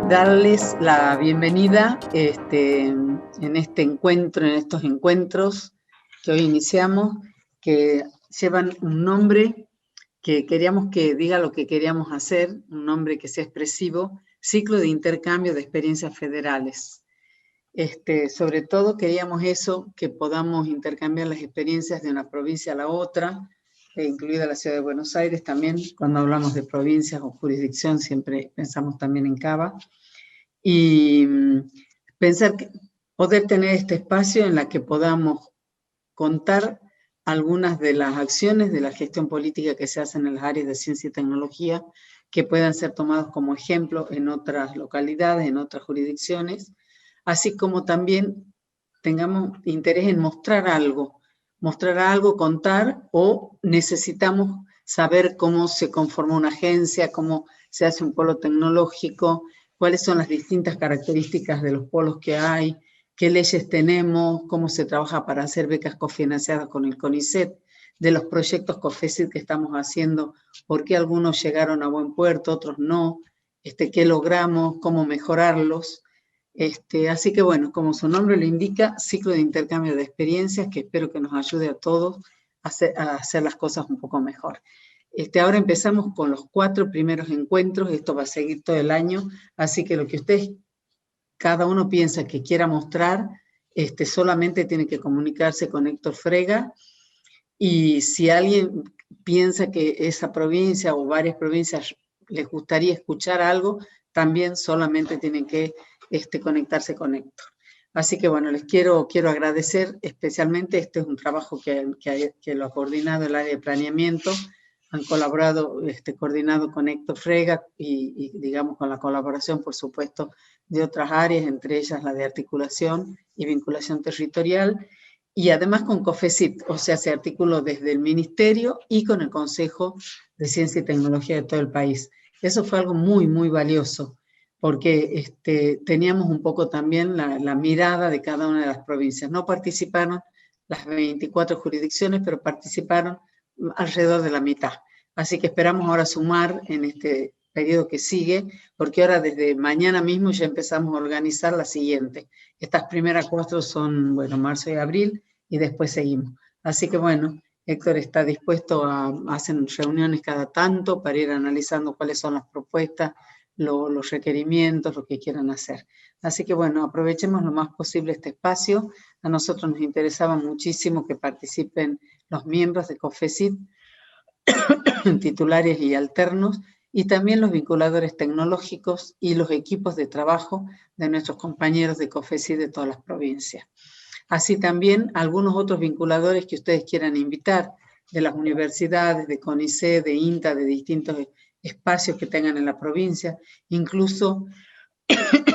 darles la bienvenida en este encuentro, en estos encuentros que hoy iniciamos, que llevan un nombre que queríamos que diga lo que queríamos hacer, un nombre que sea expresivo, Ciclo de Intercambio de Experiencias Federales. Sobre todo queríamos eso, que podamos intercambiar las experiencias de una provincia a la otra, incluida la ciudad de Buenos Aires también. Cuando hablamos de provincias o jurisdicción siempre pensamos también en Cava. Y pensar que poder tener este espacio en la que podamos contar algunas de las acciones de la gestión política que se hacen en las áreas de ciencia y tecnología, que puedan ser tomados como ejemplo en otras localidades, en otras jurisdicciones, así como también tengamos interés en mostrar algo, contar, o necesitamos saber cómo se conforma una agencia, cómo se hace un polo tecnológico, cuáles son las distintas características de los polos que hay, qué leyes tenemos, cómo se trabaja para hacer becas cofinanciadas con el CONICET, de los proyectos COFECIT que estamos haciendo, por qué algunos llegaron a buen puerto, otros no, qué logramos, cómo mejorarlos. Así que bueno, como su nombre lo indica, ciclo de intercambio de experiencias que espero que nos ayude a todos a hacer las cosas un poco mejor. Ahora empezamos con los 4 primeros encuentros, esto va a seguir todo el año, así que lo que ustedes, cada uno piensa que quiera mostrar, solamente tiene que comunicarse con Héctor Frega, y si alguien piensa que esa provincia o varias provincias les gustaría escuchar algo, también solamente tienen que conectarse con Héctor. Así que bueno, les quiero agradecer especialmente, este es un trabajo que lo ha coordinado el área de planeamiento, han colaborado, coordinado con Héctor Frega y digamos con la colaboración, por supuesto, de otras áreas, entre ellas la de articulación y vinculación territorial, y además con COFECIT, o sea, se articuló desde el Ministerio y con el Consejo de Ciencia y Tecnología de todo el país. Eso fue algo muy, muy valioso, porque teníamos un poco también la mirada de cada una de las provincias. No participaron las 24 jurisdicciones, pero participaron alrededor de la mitad. Así que esperamos ahora sumar en este periodo que sigue, porque ahora desde mañana mismo ya empezamos a organizar la siguiente. Estas primeras 4 son, bueno, marzo y abril, y después seguimos. Así que bueno, Héctor está dispuesto a hacer reuniones cada tanto para ir analizando cuáles son las propuestas, los requerimientos, lo que quieran hacer. Así que bueno, aprovechemos lo más posible este espacio. A nosotros nos interesaba muchísimo que participen los miembros de COFECIT, titulares y alternos, y también los vinculadores tecnológicos y los equipos de trabajo de nuestros compañeros de COFECIT de todas las provincias. Así también algunos otros vinculadores que ustedes quieran invitar, de las universidades, de CONICET, de INTA, de distintos espacios que tengan en la provincia, incluso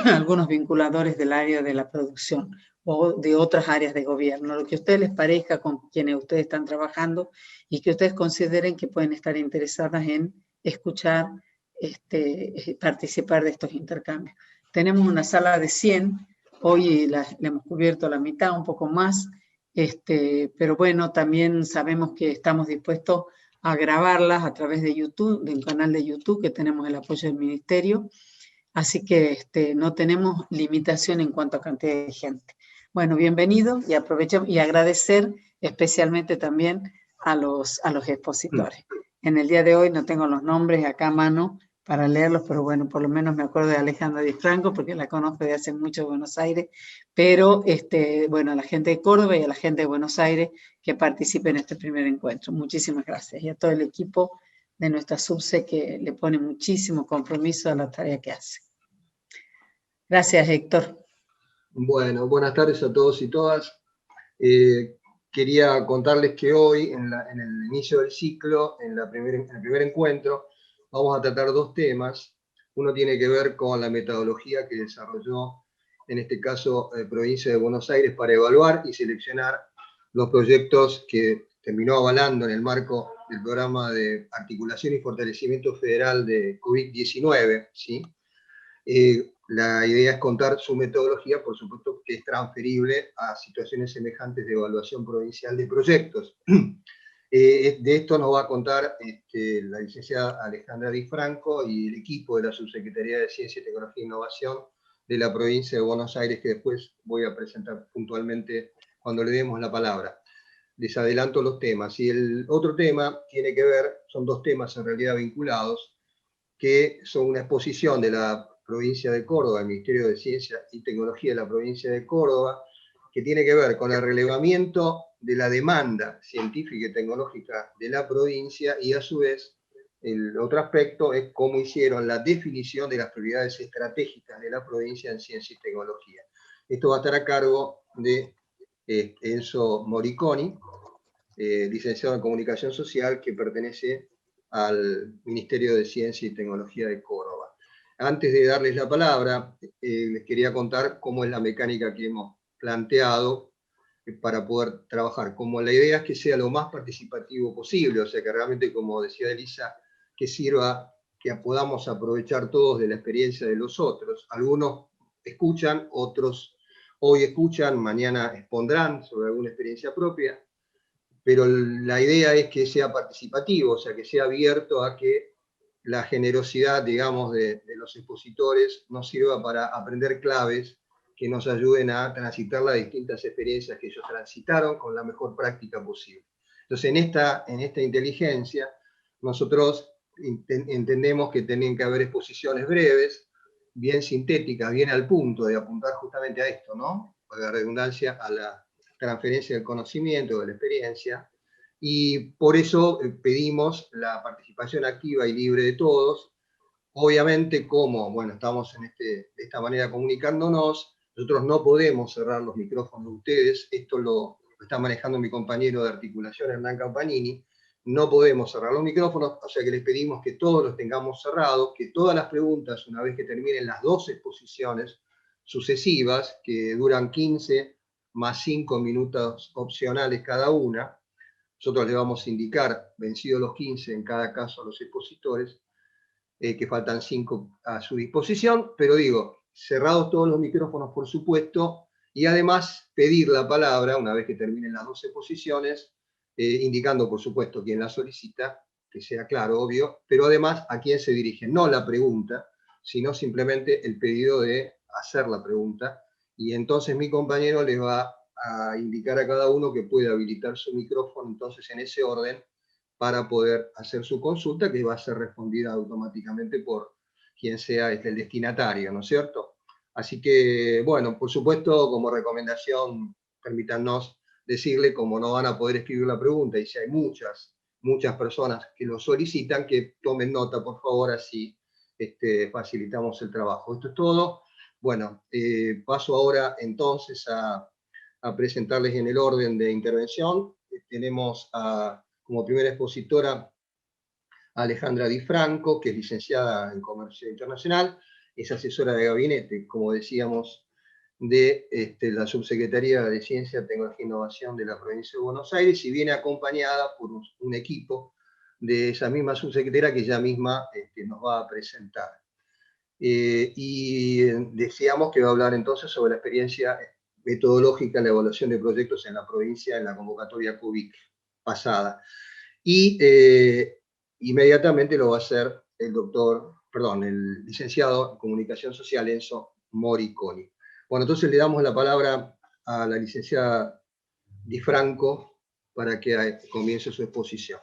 algunos vinculadores del área de la producción o de otras áreas de gobierno, lo que a ustedes les parezca, con quienes ustedes están trabajando y que ustedes consideren que pueden estar interesadas en escuchar, participar de estos intercambios. Tenemos una sala de 100, hoy le hemos cubierto la mitad, un poco más, pero bueno, también sabemos que estamos dispuestos a grabarlas a través de YouTube, de un canal de YouTube que tenemos el apoyo del Ministerio. Así que no tenemos limitación en cuanto a cantidad de gente. Bueno, bienvenido, y aprovechamos y agradecer especialmente también a los expositores. En el día de hoy no tengo los nombres acá a mano para leerlos, pero bueno, por lo menos me acuerdo de Alejandra Di Franco, porque la conozco de hace mucho en Buenos Aires, pero bueno, a la gente de Córdoba y a la gente de Buenos Aires que participe en este primer encuentro. Muchísimas gracias. Y a todo el equipo de nuestra SUBSE, que le pone muchísimo compromiso a la tarea que hace. Gracias, Héctor. Bueno, buenas tardes a todos y todas. Quería contarles que hoy, en el inicio del ciclo, en el primer encuentro, vamos a tratar 2 temas. Uno tiene que ver con la metodología que desarrolló, en este caso, Provincia de Buenos Aires, para evaluar y seleccionar los proyectos que terminó avalando en el marco del programa de articulación y fortalecimiento federal de COVID-19, ¿sí? La idea es contar su metodología, por supuesto que es transferible a situaciones semejantes de evaluación provincial de proyectos. De esto nos va a contar la licenciada Alejandra Di Franco y el equipo de la Subsecretaría de Ciencia, Tecnología e Innovación de la provincia de Buenos Aires, que después voy a presentar puntualmente cuando le demos la palabra. Les adelanto los temas. Y el otro tema tiene que ver, son dos temas en realidad vinculados, que son una exposición de la provincia de Córdoba, el Ministerio de Ciencia y Tecnología de la provincia de Córdoba, que tiene que ver con el relevamiento de la demanda científica y tecnológica de la provincia, y a su vez el otro aspecto es cómo hicieron la definición de las prioridades estratégicas de la provincia en ciencia y tecnología. Esto va a estar a cargo de Enzo Moriconi, licenciado en Comunicación Social, que pertenece al Ministerio de Ciencia y Tecnología de Córdoba. Antes de darles la palabra, les quería contar cómo es la mecánica que hemos planteado para poder trabajar. Como la idea es que sea lo más participativo posible, o sea que realmente, como decía Elisa, que sirva, que podamos aprovechar todos de la experiencia de los otros. Algunos escuchan, otros hoy escuchan, mañana expondrán sobre alguna experiencia propia, pero la idea es que sea participativo, o sea, que sea abierto a que la generosidad, digamos, de los expositores nos sirva para aprender claves que nos ayuden a transitar las distintas experiencias que ellos transitaron con la mejor práctica posible. Entonces, en esta inteligencia, nosotros entendemos que tienen que haber exposiciones breves, bien sintéticas, bien al punto, de apuntar justamente a esto, ¿no? Para la redundancia, a la transferencia del conocimiento, de la experiencia, y por eso pedimos la participación activa y libre de todos. Obviamente, como, bueno, estamos de esta manera comunicándonos, nosotros no podemos cerrar los micrófonos de ustedes, esto lo está manejando mi compañero de articulación, Hernán Campanini, no podemos cerrar los micrófonos, o sea que les pedimos que todos los tengamos cerrados, que todas las preguntas, una vez que terminen las 2 exposiciones sucesivas, que duran 15 más 5 minutos opcionales cada una, nosotros le vamos a indicar, vencidos los 15 en cada caso a los expositores, que faltan 5 a su disposición, pero digo, cerrados todos los micrófonos, por supuesto, y además pedir la palabra, una vez que terminen las 2 exposiciones, indicando, por supuesto, quién la solicita, que sea claro, obvio, pero además a quién se dirige, no la pregunta, sino simplemente el pedido de hacer la pregunta, y entonces mi compañero les va a indicar a cada uno que puede habilitar su micrófono, entonces en ese orden, para poder hacer su consulta, que va a ser respondida automáticamente por quien sea el destinatario, ¿no es cierto? Así que, bueno, por supuesto, como recomendación, permítanos decirle, como no van a poder escribir la pregunta, y si hay muchas personas que lo solicitan, que tomen nota, por favor, así facilitamos el trabajo. Esto es todo. Bueno, paso ahora entonces a presentarles en el orden de intervención. Tenemos como primera expositora a Alejandra Di Franco, que es licenciada en Comercio Internacional, es asesora de gabinete, como decíamos, de la Subsecretaría de Ciencia, Tecnología e Innovación de la provincia de Buenos Aires, y viene acompañada por un equipo de esa misma subsecretaria que ella misma nos va a presentar. Y decíamos que va a hablar entonces sobre la experiencia metodológica en la evaluación de proyectos en la provincia en la convocatoria CUBIC pasada. Y inmediatamente lo va a hacer el licenciado en Comunicación Social, Enzo Moriconi. Bueno, entonces le damos la palabra a la licenciada Di Franco para que comience su exposición.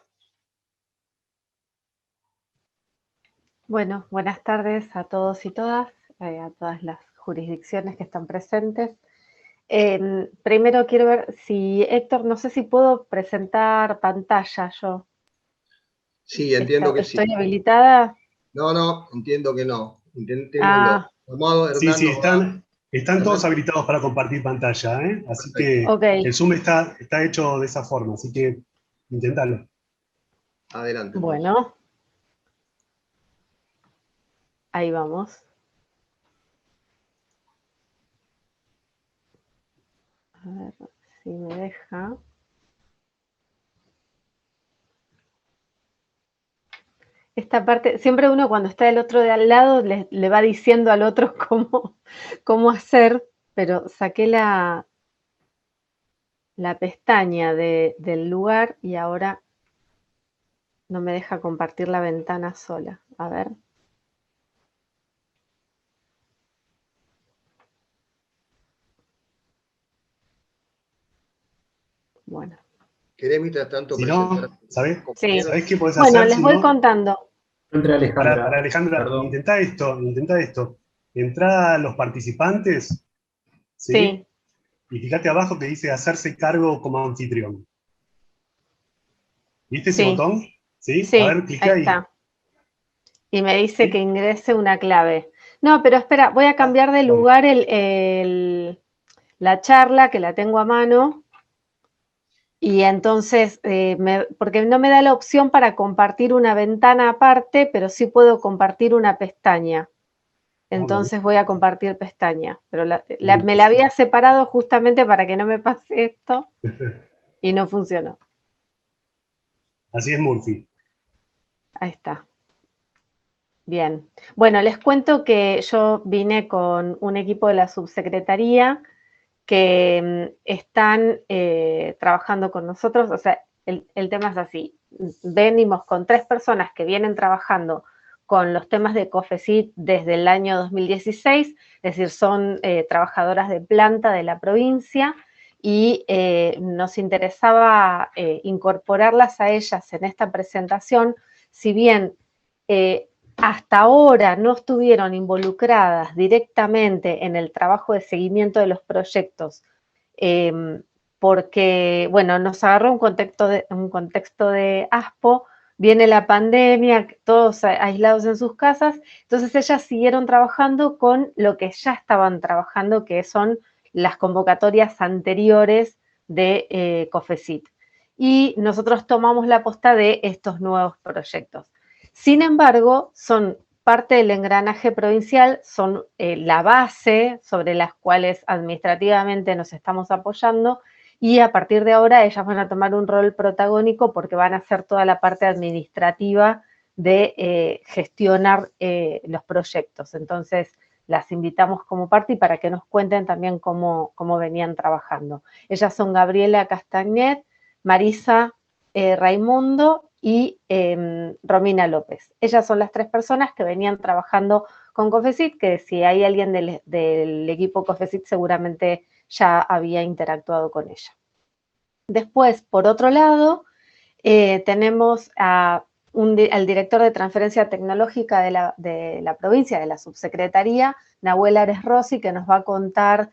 Bueno, buenas tardes a todos y todas, a todas las jurisdicciones que están presentes. Primero quiero ver si, Héctor, no sé si puedo presentar pantalla yo. Sí, entiendo que sí. ¿Estoy habilitada? No, entiendo que no. Intentémoslo. Amado Hernán, sí, están todos habilitados para compartir pantalla, ¿eh? Así perfecto. Que el Zoom está hecho de esa forma, así que inténtalo. Adelante. Bueno. Ahí vamos. A ver si me deja. Esta parte, siempre uno cuando está del otro de al lado le va diciendo al otro cómo hacer, pero saqué la pestaña del lugar y ahora No me deja compartir la ventana sola. A ver. Bueno. ¿Querés mientras tanto Si presentar no, ¿sabés? Sí. ¿Sabés qué podés Bueno, hacer? les Si voy no, contando. Entre Alejandra, para Alejandra, perdón. intentá esto. Entrá a los participantes, ¿sí? Sí, Y fíjate abajo que dice hacerse cargo como anfitrión. ¿Viste ese sí, botón? ¿Sí? A sí, ver, cliqué ahí ahí. está. Y me dice que ¿Sí? ingrese una clave. No, pero espera, voy a cambiar de Bueno, lugar la charla, que la tengo a mano, y entonces, porque no me da la opción para compartir una ventana aparte, pero sí puedo compartir una pestaña. bueno, Entonces voy a compartir pestaña, pero me la listo. había separado justamente para que no me pase esto y no funcionó. Así es Murphy. Ahí está. Bien. Bueno, les cuento que yo vine con un equipo de la subsecretaría que están trabajando con nosotros. O sea, el tema es así. Venimos con 3 personas que vienen trabajando con los temas de COFECIT desde el año 2016, es decir, son trabajadoras de planta de la provincia y nos interesaba incorporarlas a ellas en esta presentación, si bien hasta ahora no estuvieron involucradas directamente en el trabajo de seguimiento de los proyectos, porque, bueno, nos agarró un contexto de ASPO, viene la pandemia, todos aislados en sus casas, entonces ellas siguieron trabajando con lo que ya estaban trabajando, que son las convocatorias anteriores de COFECIT. Y nosotros tomamos la posta de estos nuevos proyectos. Sin embargo, son parte del engranaje provincial, son la base sobre las cuales administrativamente nos estamos apoyando y a partir de ahora ellas van a tomar un rol protagónico porque van a hacer toda la parte administrativa de gestionar los proyectos. Entonces, las invitamos como parte y para que nos cuenten también cómo venían trabajando. Ellas son Gabriela Castagnet, Marisa Raimundo y Romina López. Ellas son las 3 personas que venían trabajando con COFECIT, que si hay alguien del equipo COFECIT seguramente ya había interactuado con ella. Después, por otro lado, tenemos al director de transferencia tecnológica de la provincia, de la subsecretaría, Nahuel Ares Rossi, que nos va a contar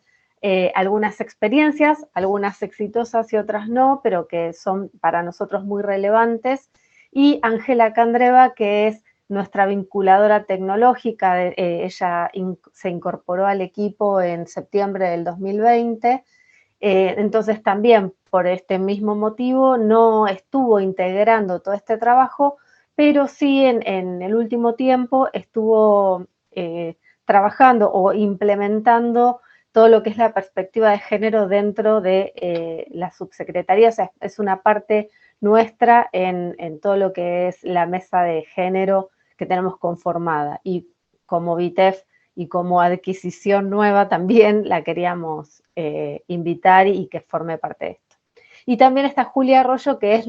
algunas experiencias, algunas exitosas y otras no, pero que son para nosotros muy relevantes, y Ángela Candreva, que es nuestra vinculadora tecnológica, ella se incorporó al equipo en septiembre del 2020, entonces también por este mismo motivo no estuvo integrando todo este trabajo, pero sí en el último tiempo estuvo trabajando o implementando todo lo que es la perspectiva de género dentro de la subsecretaría. O sea, es una parte nuestra en todo lo que es la mesa de género que tenemos conformada. Y como VITEF y como adquisición nueva también la queríamos invitar y que forme parte de esto. Y también está Julia Arroyo, que es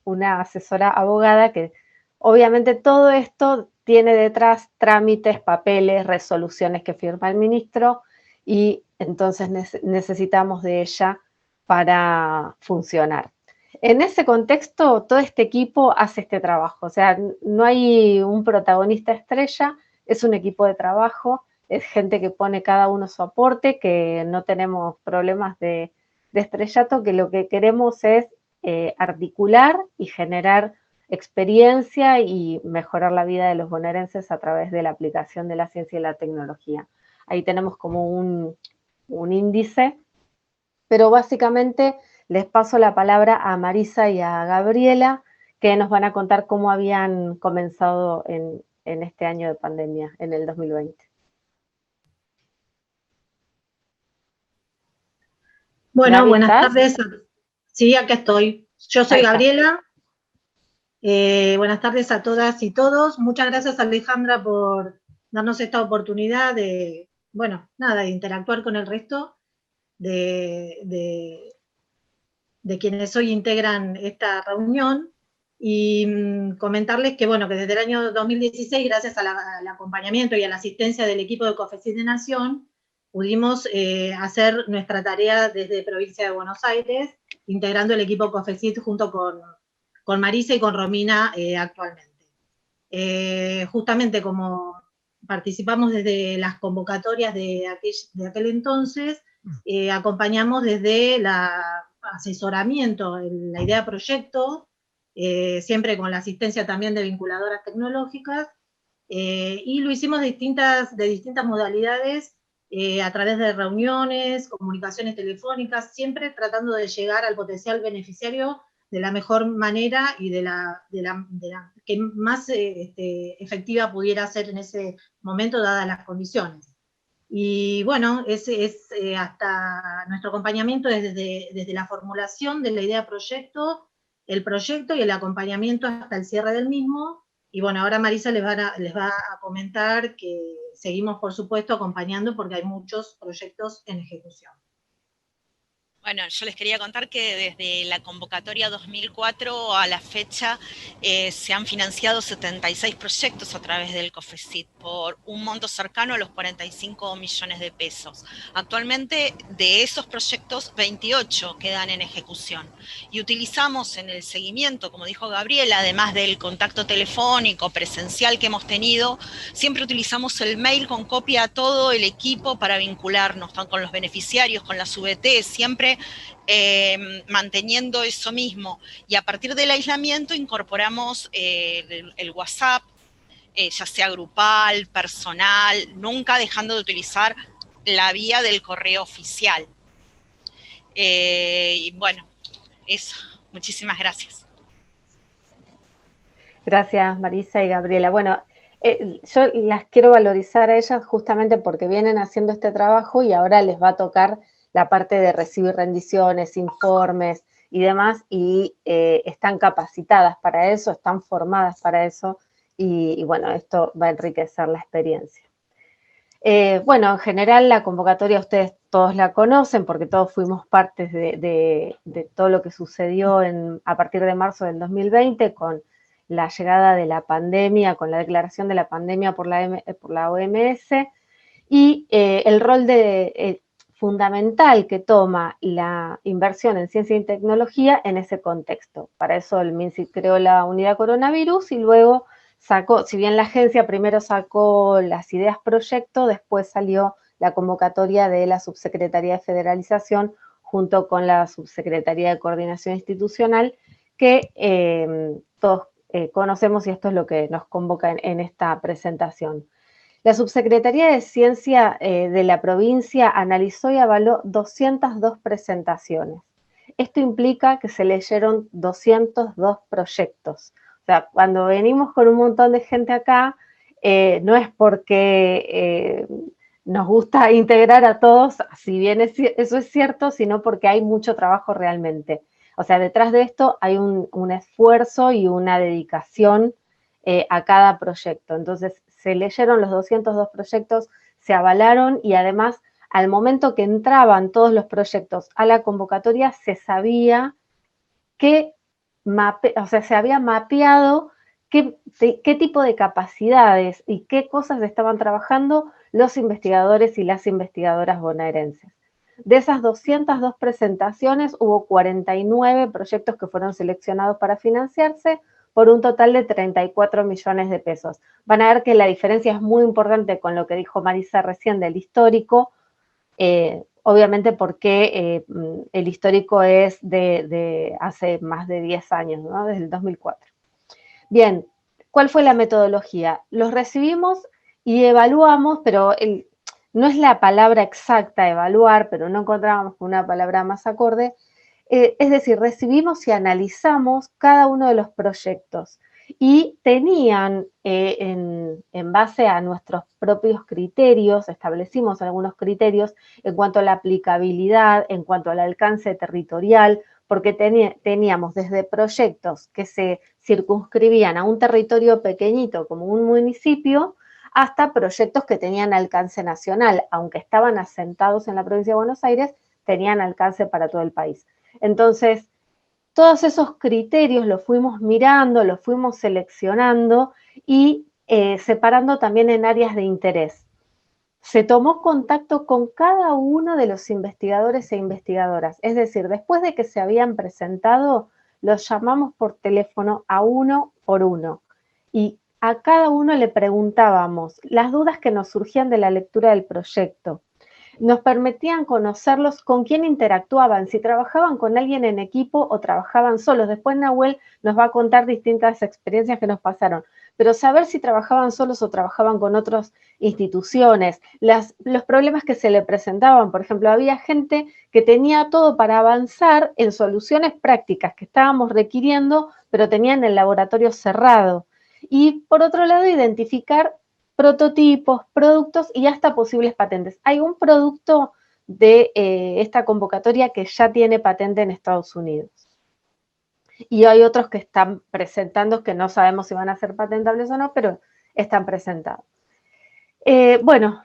una asesora abogada que obviamente todo esto tiene detrás trámites, papeles, resoluciones que firma el ministro y entonces necesitamos de ella para funcionar. En ese contexto, todo este equipo hace este trabajo, o sea, no hay un protagonista estrella, es un equipo de trabajo, es gente que pone cada uno su aporte, que no tenemos problemas de estrellato, que lo que queremos es articular y generar experiencia y mejorar la vida de los bonaerenses a través de la aplicación de la ciencia y la tecnología. Ahí tenemos como un índice, pero básicamente les paso la palabra a Marisa y a Gabriela, que nos van a contar cómo habían comenzado en este año de pandemia, en el 2020. Bueno, Gaby, buenas ¿estás? tardes. Sí, acá estoy. Yo soy Ahí está. Gabriela. Buenas tardes a todas y todos. Muchas gracias, Alejandra, por darnos esta oportunidad de, bueno, nada, de interactuar con el resto de quienes hoy integran esta reunión. Y comentarles que, bueno, que desde el año 2016, gracias al acompañamiento y a la asistencia del equipo de COFECYT de Nación, pudimos hacer nuestra tarea desde Provincia de Buenos Aires, integrando el equipo COFECYT junto con Marisa y con Romina actualmente. Justamente como participamos desde las convocatorias de aquel entonces, acompañamos desde el asesoramiento, la idea de proyecto, siempre con la asistencia también de vinculadoras tecnológicas, y lo hicimos de distintas modalidades, a través de reuniones, comunicaciones telefónicas, siempre tratando de llegar al potencial beneficiario de la mejor manera y de la que más efectiva pudiera ser en ese momento, dadas las condiciones. Y bueno, hasta nuestro acompañamiento desde la formulación de la idea proyecto, el proyecto y el acompañamiento hasta el cierre del mismo. Y bueno, ahora Marisa les va a comentar que seguimos, por supuesto, acompañando porque hay muchos proyectos en ejecución. Bueno, yo les quería contar que desde la convocatoria 2004 a la fecha se han financiado 76 proyectos a través del COFECYT por un monto cercano a los 45 millones de pesos. Actualmente de esos proyectos 28 quedan en ejecución y utilizamos en el seguimiento, como dijo Gabriela, además del contacto telefónico presencial que hemos tenido, siempre utilizamos el mail con copia a todo el equipo para vincularnos con los beneficiarios, con las VT, siempre manteniendo eso mismo. Y a partir del aislamiento incorporamos el WhatsApp, ya sea grupal, personal, nunca dejando de utilizar la vía del correo oficial. Y bueno, eso. Muchísimas gracias. Gracias, Marisa y Gabriela. Bueno, yo las quiero valorizar a ellas justamente porque vienen haciendo este trabajo y ahora les va a tocar la parte de recibir rendiciones, informes y demás, y están capacitadas para eso, están formadas para eso, y bueno, esto va a enriquecer la experiencia. Bueno, en general la convocatoria ustedes todos la conocen porque todos fuimos partes de todo lo que sucedió a partir de marzo del 2020 con la llegada de la pandemia, con la declaración de la pandemia por la OMS, y el rol fundamental que toma la inversión en ciencia y tecnología en ese contexto. Para eso el MinSIT creó la unidad coronavirus y luego sacó, si bien la agencia primero sacó las ideas proyecto, después salió la convocatoria de la Subsecretaría de Federalización junto con la Subsecretaría de Coordinación Institucional, que todos conocemos, y esto es lo que nos convoca en esta presentación. La Subsecretaría de Ciencia de la provincia analizó y avaló 202 presentaciones. Esto implica que se leyeron 202 proyectos. O sea, cuando venimos con un montón de gente acá, no es porque nos gusta integrar a todos, si bien eso es cierto, sino porque hay mucho trabajo realmente. O sea, detrás de esto hay un esfuerzo y una dedicación a cada proyecto. Entonces, se leyeron los 202 proyectos, se avalaron y además, al momento que entraban todos los proyectos a la convocatoria, se sabía se había mapeado qué tipo de capacidades y qué cosas estaban trabajando los investigadores y las investigadoras bonaerenses. De esas 202 presentaciones, hubo 49 proyectos que fueron seleccionados para financiarse por un total de 34 millones de pesos. Van a ver que la diferencia es muy importante con lo que dijo Marisa recién del histórico, obviamente porque el histórico es de hace más de 10 años, ¿no? Desde el 2004. Bien, ¿cuál fue la metodología? Los recibimos y evaluamos, pero no es la palabra exacta evaluar, pero no encontrábamos una palabra más acorde. Es decir, recibimos y analizamos cada uno de los proyectos y tenían, en base a nuestros propios criterios, establecimos algunos criterios en cuanto a la aplicabilidad, en cuanto al alcance territorial, porque teníamos desde proyectos que se circunscribían a un territorio pequeñito como un municipio, hasta proyectos que tenían alcance nacional, aunque estaban asentados en la provincia de Buenos Aires, tenían alcance para todo el país. Entonces, todos esos criterios los fuimos mirando, los fuimos seleccionando y separando también en áreas de interés. Se tomó contacto con cada uno de los investigadores e investigadoras, es decir, después de que se habían presentado, los llamamos por teléfono a uno por uno y a cada uno le preguntábamos las dudas que nos surgían de la lectura del proyecto. Nos permitían conocerlos, con quién interactuaban, si trabajaban con alguien en equipo o trabajaban solos. Después Nahuel nos va a contar distintas experiencias que nos pasaron, pero saber si trabajaban solos o trabajaban con otras instituciones, los problemas que se le presentaban. Por ejemplo, había gente que tenía todo para avanzar en soluciones prácticas que estábamos requiriendo, pero tenían el laboratorio cerrado. Y por otro lado, identificar prototipos, productos y hasta posibles patentes. Hay un producto de esta convocatoria que ya tiene patente en Estados Unidos. Y hay otros que están presentando que no sabemos si van a ser patentables o no, pero están presentados. Bueno,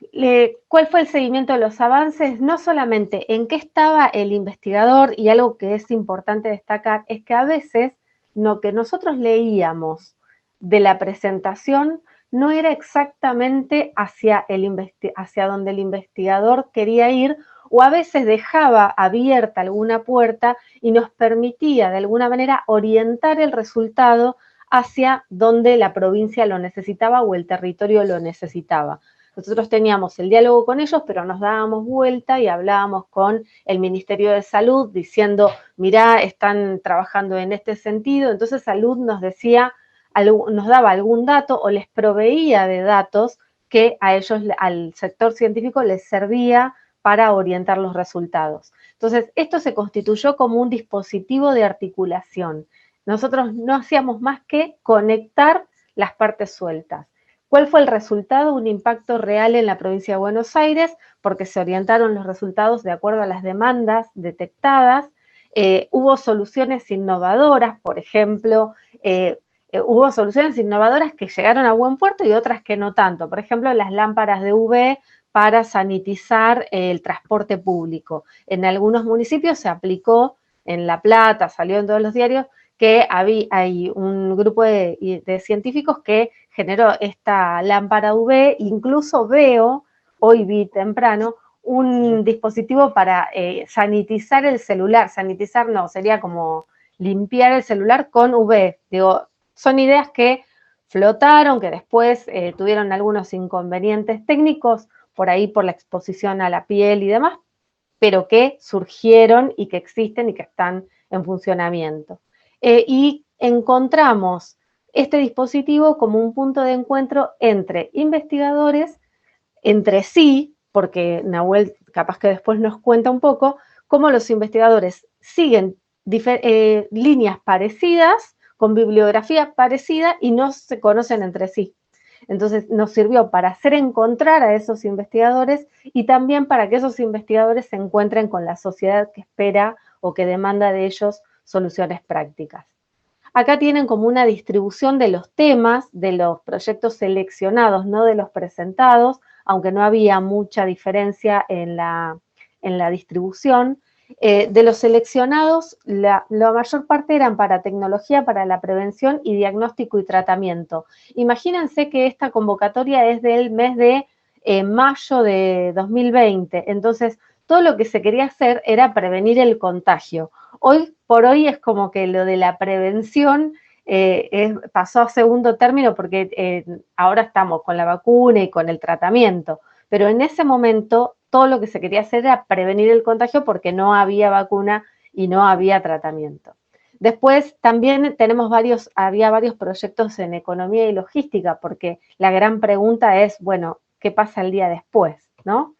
¿cuál fue el seguimiento de los avances? No solamente en qué estaba el investigador, y algo que es importante destacar es que a veces lo que nosotros leíamos de la presentación no era exactamente hacia donde el investigador quería ir, o a veces dejaba abierta alguna puerta y nos permitía de alguna manera orientar el resultado hacia donde la provincia lo necesitaba o el territorio lo necesitaba. Nosotros teníamos el diálogo con ellos, pero nos dábamos vuelta y hablábamos con el Ministerio de Salud diciendo, mirá, están trabajando en este sentido. Entonces Salud nos decía, nos daba algún dato o les proveía de datos que a ellos, al sector científico, les servía para orientar los resultados. Entonces, esto se constituyó como un dispositivo de articulación. Nosotros no hacíamos más que conectar las partes sueltas. ¿Cuál fue el resultado? Un impacto real en la provincia de Buenos Aires, porque se orientaron los resultados de acuerdo a las demandas detectadas. Hubo soluciones innovadoras, por ejemplo, hubo soluciones innovadoras que llegaron a buen puerto y otras que no tanto. Por ejemplo, las lámparas de UV para sanitizar el transporte público. En algunos municipios se aplicó, en La Plata, salió en todos los diarios, que hay un grupo de científicos que generó esta lámpara UV. Incluso hoy vi temprano, un dispositivo para sanitizar el celular. Sanitizar no, sería como limpiar el celular con UV. Digo, son ideas que flotaron, que después tuvieron algunos inconvenientes técnicos, por ahí por la exposición a la piel y demás, pero que surgieron y que existen y que están en funcionamiento. Y encontramos este dispositivo como un punto de encuentro entre investigadores, entre sí, porque Nahuel capaz que después nos cuenta un poco, cómo los investigadores siguen líneas parecidas, con bibliografía parecida y no se conocen entre sí. Entonces nos sirvió para hacer encontrar a esos investigadores y también para que esos investigadores se encuentren con la sociedad que espera o que demanda de ellos soluciones prácticas. Acá tienen como una distribución de los temas, de los proyectos seleccionados, no de los presentados, aunque no había mucha diferencia en la distribución. De los seleccionados, la mayor parte eran para tecnología, para la prevención y diagnóstico y tratamiento. Imagínense que esta convocatoria es del mes de mayo de 2020, entonces todo lo que se quería hacer era prevenir el contagio. Hoy por hoy es como que lo de la prevención pasó a segundo término porque ahora estamos con la vacuna y con el tratamiento, pero en ese momento todo lo que se quería hacer era prevenir el contagio porque no había vacuna y no había tratamiento. Después también había varios proyectos en economía y logística, porque la gran pregunta es, bueno, ¿qué pasa el día después? ¿No?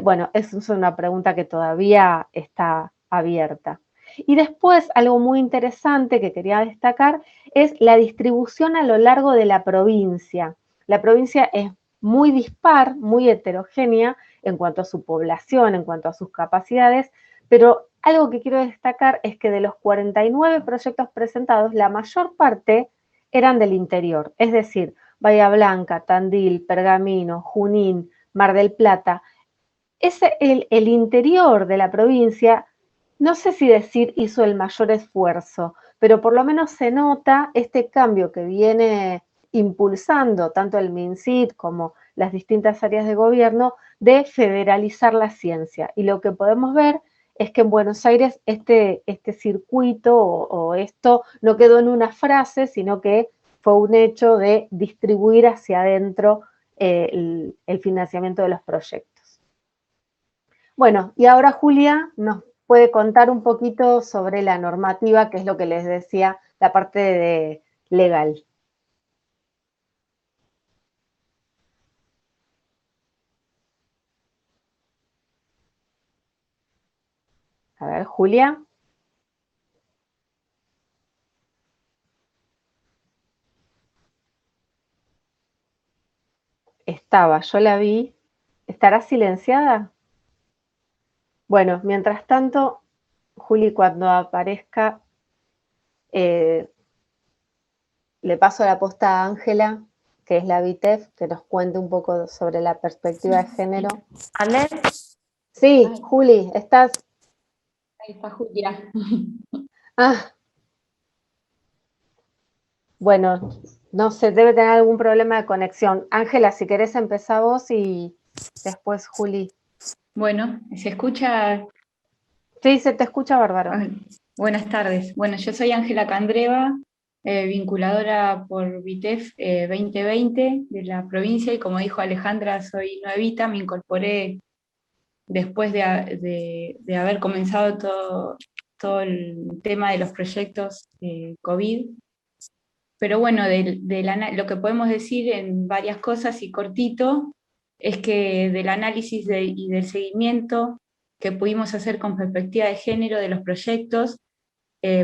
Bueno, esa es una pregunta que todavía está abierta. Y después, algo muy interesante que quería destacar es la distribución a lo largo de la provincia. La provincia es muy dispar, muy heterogénea en cuanto a su población, en cuanto a sus capacidades, pero algo que quiero destacar es que de los 49 proyectos presentados, la mayor parte eran del interior, es decir, Bahía Blanca, Tandil, Pergamino, Junín, Mar del Plata. El interior de la provincia no sé si decir hizo el mayor esfuerzo, pero por lo menos se nota este cambio que viene impulsando tanto el MinSIT como las distintas áreas de gobierno de federalizar la ciencia. Y lo que podemos ver es que en Buenos Aires este circuito o esto no quedó en una frase, sino que fue un hecho de distribuir hacia adentro el financiamiento de los proyectos. Bueno, y ahora Julia nos puede contar un poquito sobre la normativa, que es lo que les decía, la parte legal. A ver, Julia. Estaba, yo la vi. ¿Estará silenciada? Bueno, mientras tanto, Juli, cuando aparezca, le paso la posta a Ángela, que es la VITEF, que nos cuente un poco sobre la perspectiva de género. ¿Ale? Sí, ay. Juli, ¿estás? Ahí está Julia. Ah. Bueno, no sé, debe tener algún problema de conexión. Ángela, si querés empezar vos y después Juli. Bueno, ¿se escucha? Sí, se te escucha bárbaro. Buenas tardes. Bueno, yo soy Ángela Candreva, vinculadora por VITEF 2020 de la provincia, y como dijo Alejandra, soy nuevita, me incorporé después de haber comenzado todo el tema de los proyectos COVID. Pero bueno, lo que podemos decir en varias cosas y cortito es que del análisis y del seguimiento que pudimos hacer con perspectiva de género de los proyectos,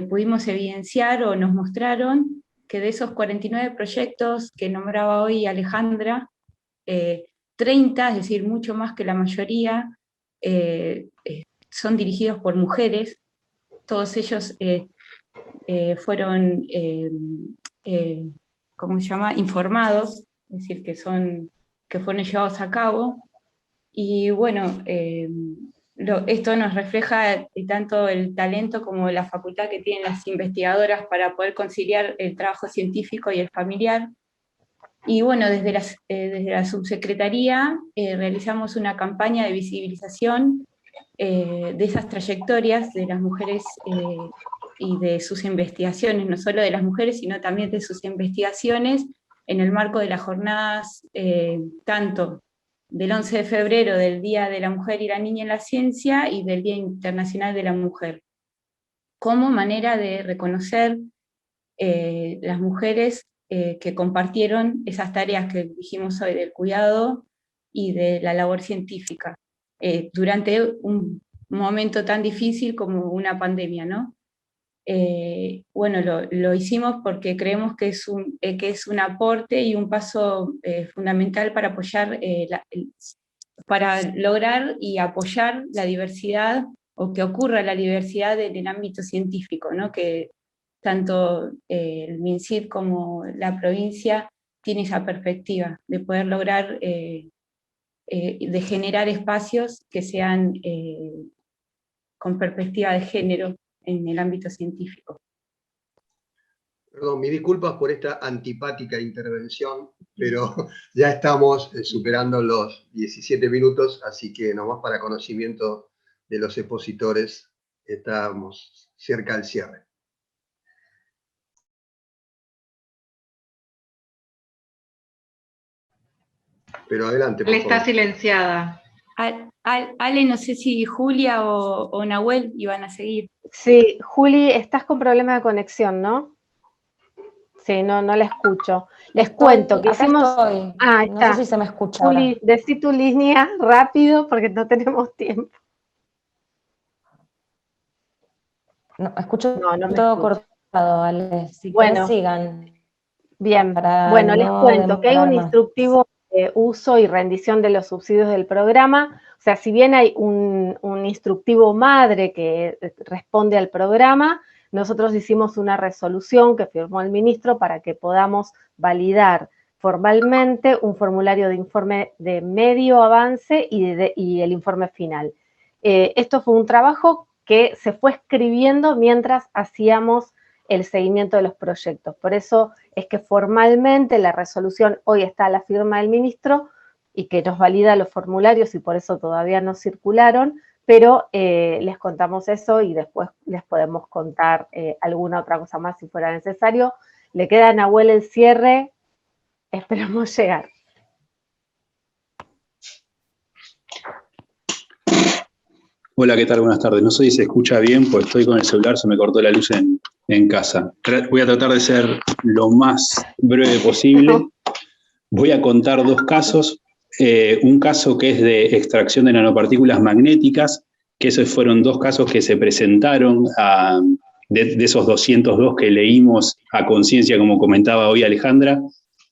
pudimos evidenciar o nos mostraron que de esos 49 proyectos que nombraba hoy Alejandra, 30, es decir, mucho más que la mayoría, son dirigidos por mujeres. Todos ellos fueron ¿cómo se llama? Informados, es decir, que fueron llevados a cabo. Y bueno, esto nos refleja tanto el talento como la facultad que tienen las investigadoras para poder conciliar el trabajo científico y el familiar. Y bueno, desde la subsecretaría realizamos una campaña de visibilización de esas trayectorias de las mujeres y de sus investigaciones, no solo de las mujeres, sino también de sus investigaciones en el marco de las jornadas, tanto del 11 de febrero, del Día de la Mujer y la Niña en la Ciencia, y del Día Internacional de la Mujer, como manera de reconocer las mujeres que compartieron esas tareas que dijimos hoy del cuidado y de la labor científica durante un momento tan difícil como una pandemia, ¿no? Bueno, lo hicimos porque creemos que es un aporte y un paso fundamental para apoyar, para lograr y apoyar la diversidad, o que ocurra la diversidad en el ámbito científico, ¿no? Que tanto el MinSIT como la provincia tiene esa perspectiva de poder lograr, de generar espacios que sean con perspectiva de género en el ámbito científico. Perdón, mis disculpas por esta antipática intervención, pero ya estamos superando los 17 minutos, así que nomás para conocimiento de los expositores, estamos cerca del cierre. Pero adelante, por favor. Está silenciada. Ale, no sé si Julia o Nahuel iban a seguir. Sí, Juli, estás con problema de conexión, ¿no? Sí, no la escucho. Les cuento que hicimos... Ah, ahí está. No sé si se me escucha. Juli, ahora. decí tu línea rápido porque no tenemos tiempo. No, escucho todo cortado, Ale. Si bueno, sigan. Bien, bueno, les cuento que hay un instructivo de uso y rendición de los subsidios del programa. O sea, si bien hay un instructivo madre que responde al programa, nosotros hicimos una resolución que firmó el ministro para que podamos validar formalmente un formulario de informe de medio avance y el informe final. Esto fue un trabajo que se fue escribiendo mientras hacíamos el seguimiento de los proyectos. Por eso es que formalmente la resolución hoy está a la firma del ministro y que nos valida los formularios y por eso todavía no circularon, pero les contamos eso y después les podemos contar alguna otra cosa más si fuera necesario. Le queda a Nahuel el cierre, esperamos llegar. Hola, ¿qué tal? Buenas tardes. No sé si se escucha bien, pues estoy con el celular, se me cortó la luz en casa. Voy a tratar de ser lo más breve posible. Voy a contar dos casos. Un caso que es de extracción de nanopartículas magnéticas, que esos fueron dos casos que se presentaron de esos 202 que leímos a conciencia, como comentaba hoy Alejandra.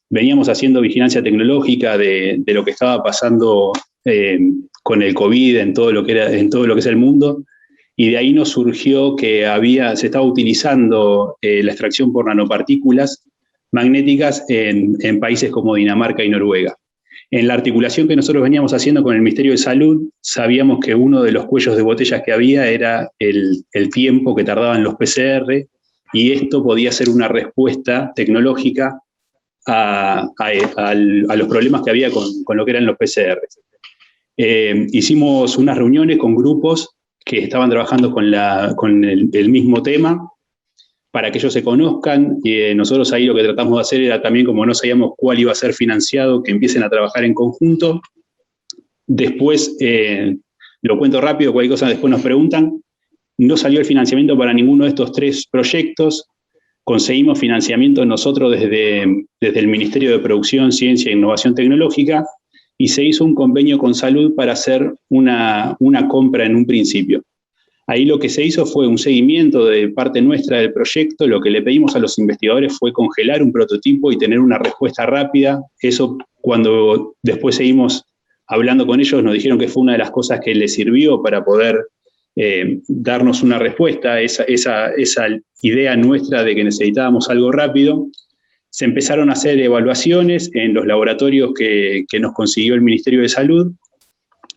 Veníamos haciendo vigilancia tecnológica de lo que estaba pasando con el COVID en todo lo que es el mundo, y de ahí nos surgió que se estaba utilizando la extracción por nanopartículas magnéticas en países como Dinamarca y Noruega. En la articulación que nosotros veníamos haciendo con el Ministerio de Salud, sabíamos que uno de los cuellos de botellas que había era el tiempo que tardaban los PCR, y esto podía ser una respuesta tecnológica a los problemas que había con lo que eran los PCR. Hicimos unas reuniones con grupos que estaban trabajando con el mismo tema para que ellos se conozcan, y nosotros ahí lo que tratamos de hacer era también, como no sabíamos cuál iba a ser financiado, que empiecen a trabajar en conjunto. Después, lo cuento rápido, cualquier cosa después nos preguntan, no salió el financiamiento para ninguno de estos tres proyectos. Conseguimos financiamiento nosotros desde el Ministerio de Producción, Ciencia e Innovación Tecnológica, y se hizo un convenio con Salud para hacer una compra en un principio. Ahí lo que se hizo fue un seguimiento de parte nuestra del proyecto. Lo que le pedimos a los investigadores fue congelar un prototipo y tener una respuesta rápida. Eso, cuando después seguimos hablando con ellos, nos dijeron que fue una de las cosas que les sirvió para poder darnos una respuesta, esa idea nuestra de que necesitábamos algo rápido. Se empezaron a hacer evaluaciones en los laboratorios que nos consiguió el Ministerio de Salud,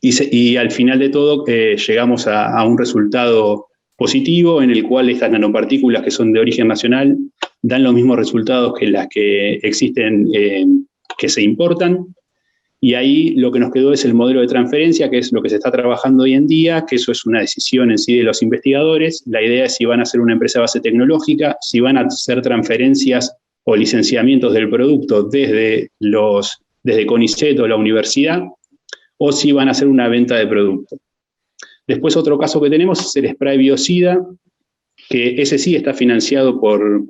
y al final de todo llegamos a un resultado positivo en el cual estas nanopartículas, que son de origen nacional, dan los mismos resultados que las que existen, que se importan. Y ahí lo que nos quedó es el modelo de transferencia, que es lo que se está trabajando hoy en día, que eso es una decisión en sí de los investigadores. La idea es si van a ser una empresa de base tecnológica, si van a hacer transferencias o licenciamientos del producto desde CONICET o la universidad, o si van a hacer una venta de producto. Después, otro caso que tenemos es el spray biocida, que ese sí está financiado por...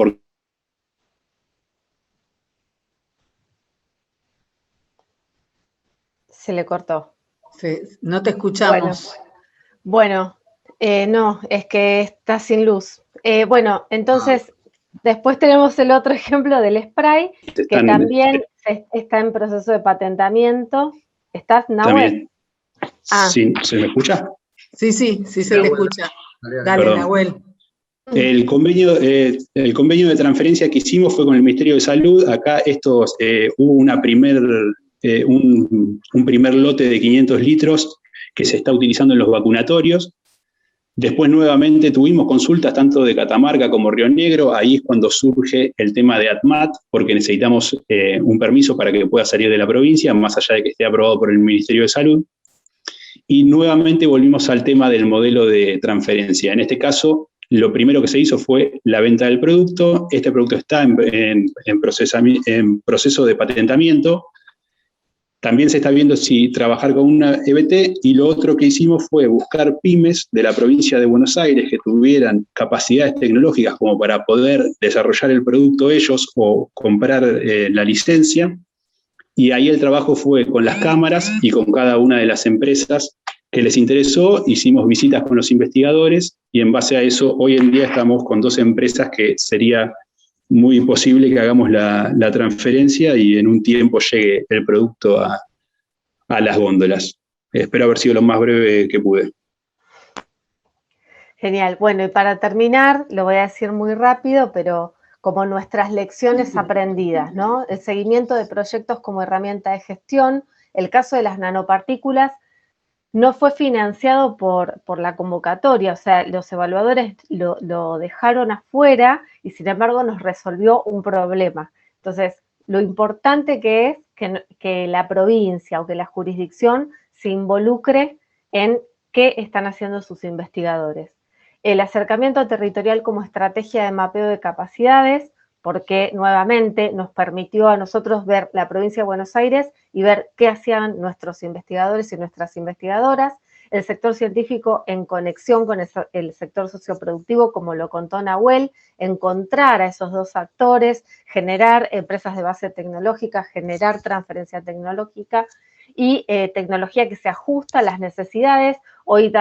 Se le cortó. No te escuchamos. Bueno, no, es que está sin luz. Bueno, entonces, después tenemos el otro ejemplo del spray, que también está en proceso de patentamiento. ¿Estás, Nahuel? Sí, ¿se me escucha? Sí, se le escucha. Dale, Nahuel. El convenio de transferencia que hicimos fue con el Ministerio de Salud. Acá hubo un primer lote de 500 litros que se está utilizando en los vacunatorios. Después nuevamente tuvimos consultas tanto de Catamarca como Río Negro. Ahí es cuando surge el tema de ATMAT, porque necesitamos un permiso para que pueda salir de la provincia, más allá de que esté aprobado por el Ministerio de Salud. Y nuevamente volvimos al tema del modelo de transferencia. En este caso, lo primero que se hizo fue la venta del producto. Este producto está en proceso de patentamiento. También se está viendo si trabajar con una EBT, y lo otro que hicimos fue buscar pymes de la provincia de Buenos Aires que tuvieran capacidades tecnológicas como para poder desarrollar el producto ellos o comprar la licencia, y ahí el trabajo fue con las cámaras y con cada una de las empresas que les interesó. Hicimos visitas con los investigadores y en base a eso hoy en día estamos con 2 empresas que sería muy posible que hagamos la transferencia y en un tiempo llegue el producto a las góndolas. Espero haber sido lo más breve que pude. Genial. Bueno, y para terminar, lo voy a decir muy rápido, pero como nuestras lecciones aprendidas, ¿no? El seguimiento de proyectos como herramienta de gestión, el caso de las nanopartículas, no fue financiado por la convocatoria, o sea, los evaluadores lo dejaron afuera y sin embargo nos resolvió un problema. Entonces, lo importante que es que la provincia o que la jurisdicción se involucre en qué están haciendo sus investigadores. El acercamiento territorial como estrategia de mapeo de capacidades, porque nuevamente nos permitió a nosotros ver la provincia de Buenos Aires y ver qué hacían nuestros investigadores y nuestras investigadoras, el sector científico en conexión con el sector socioproductivo, como lo contó Nahuel, encontrar a esos dos actores, generar empresas de base tecnológica, generar transferencia tecnológica y tecnología que se ajusta a las necesidades. Hoy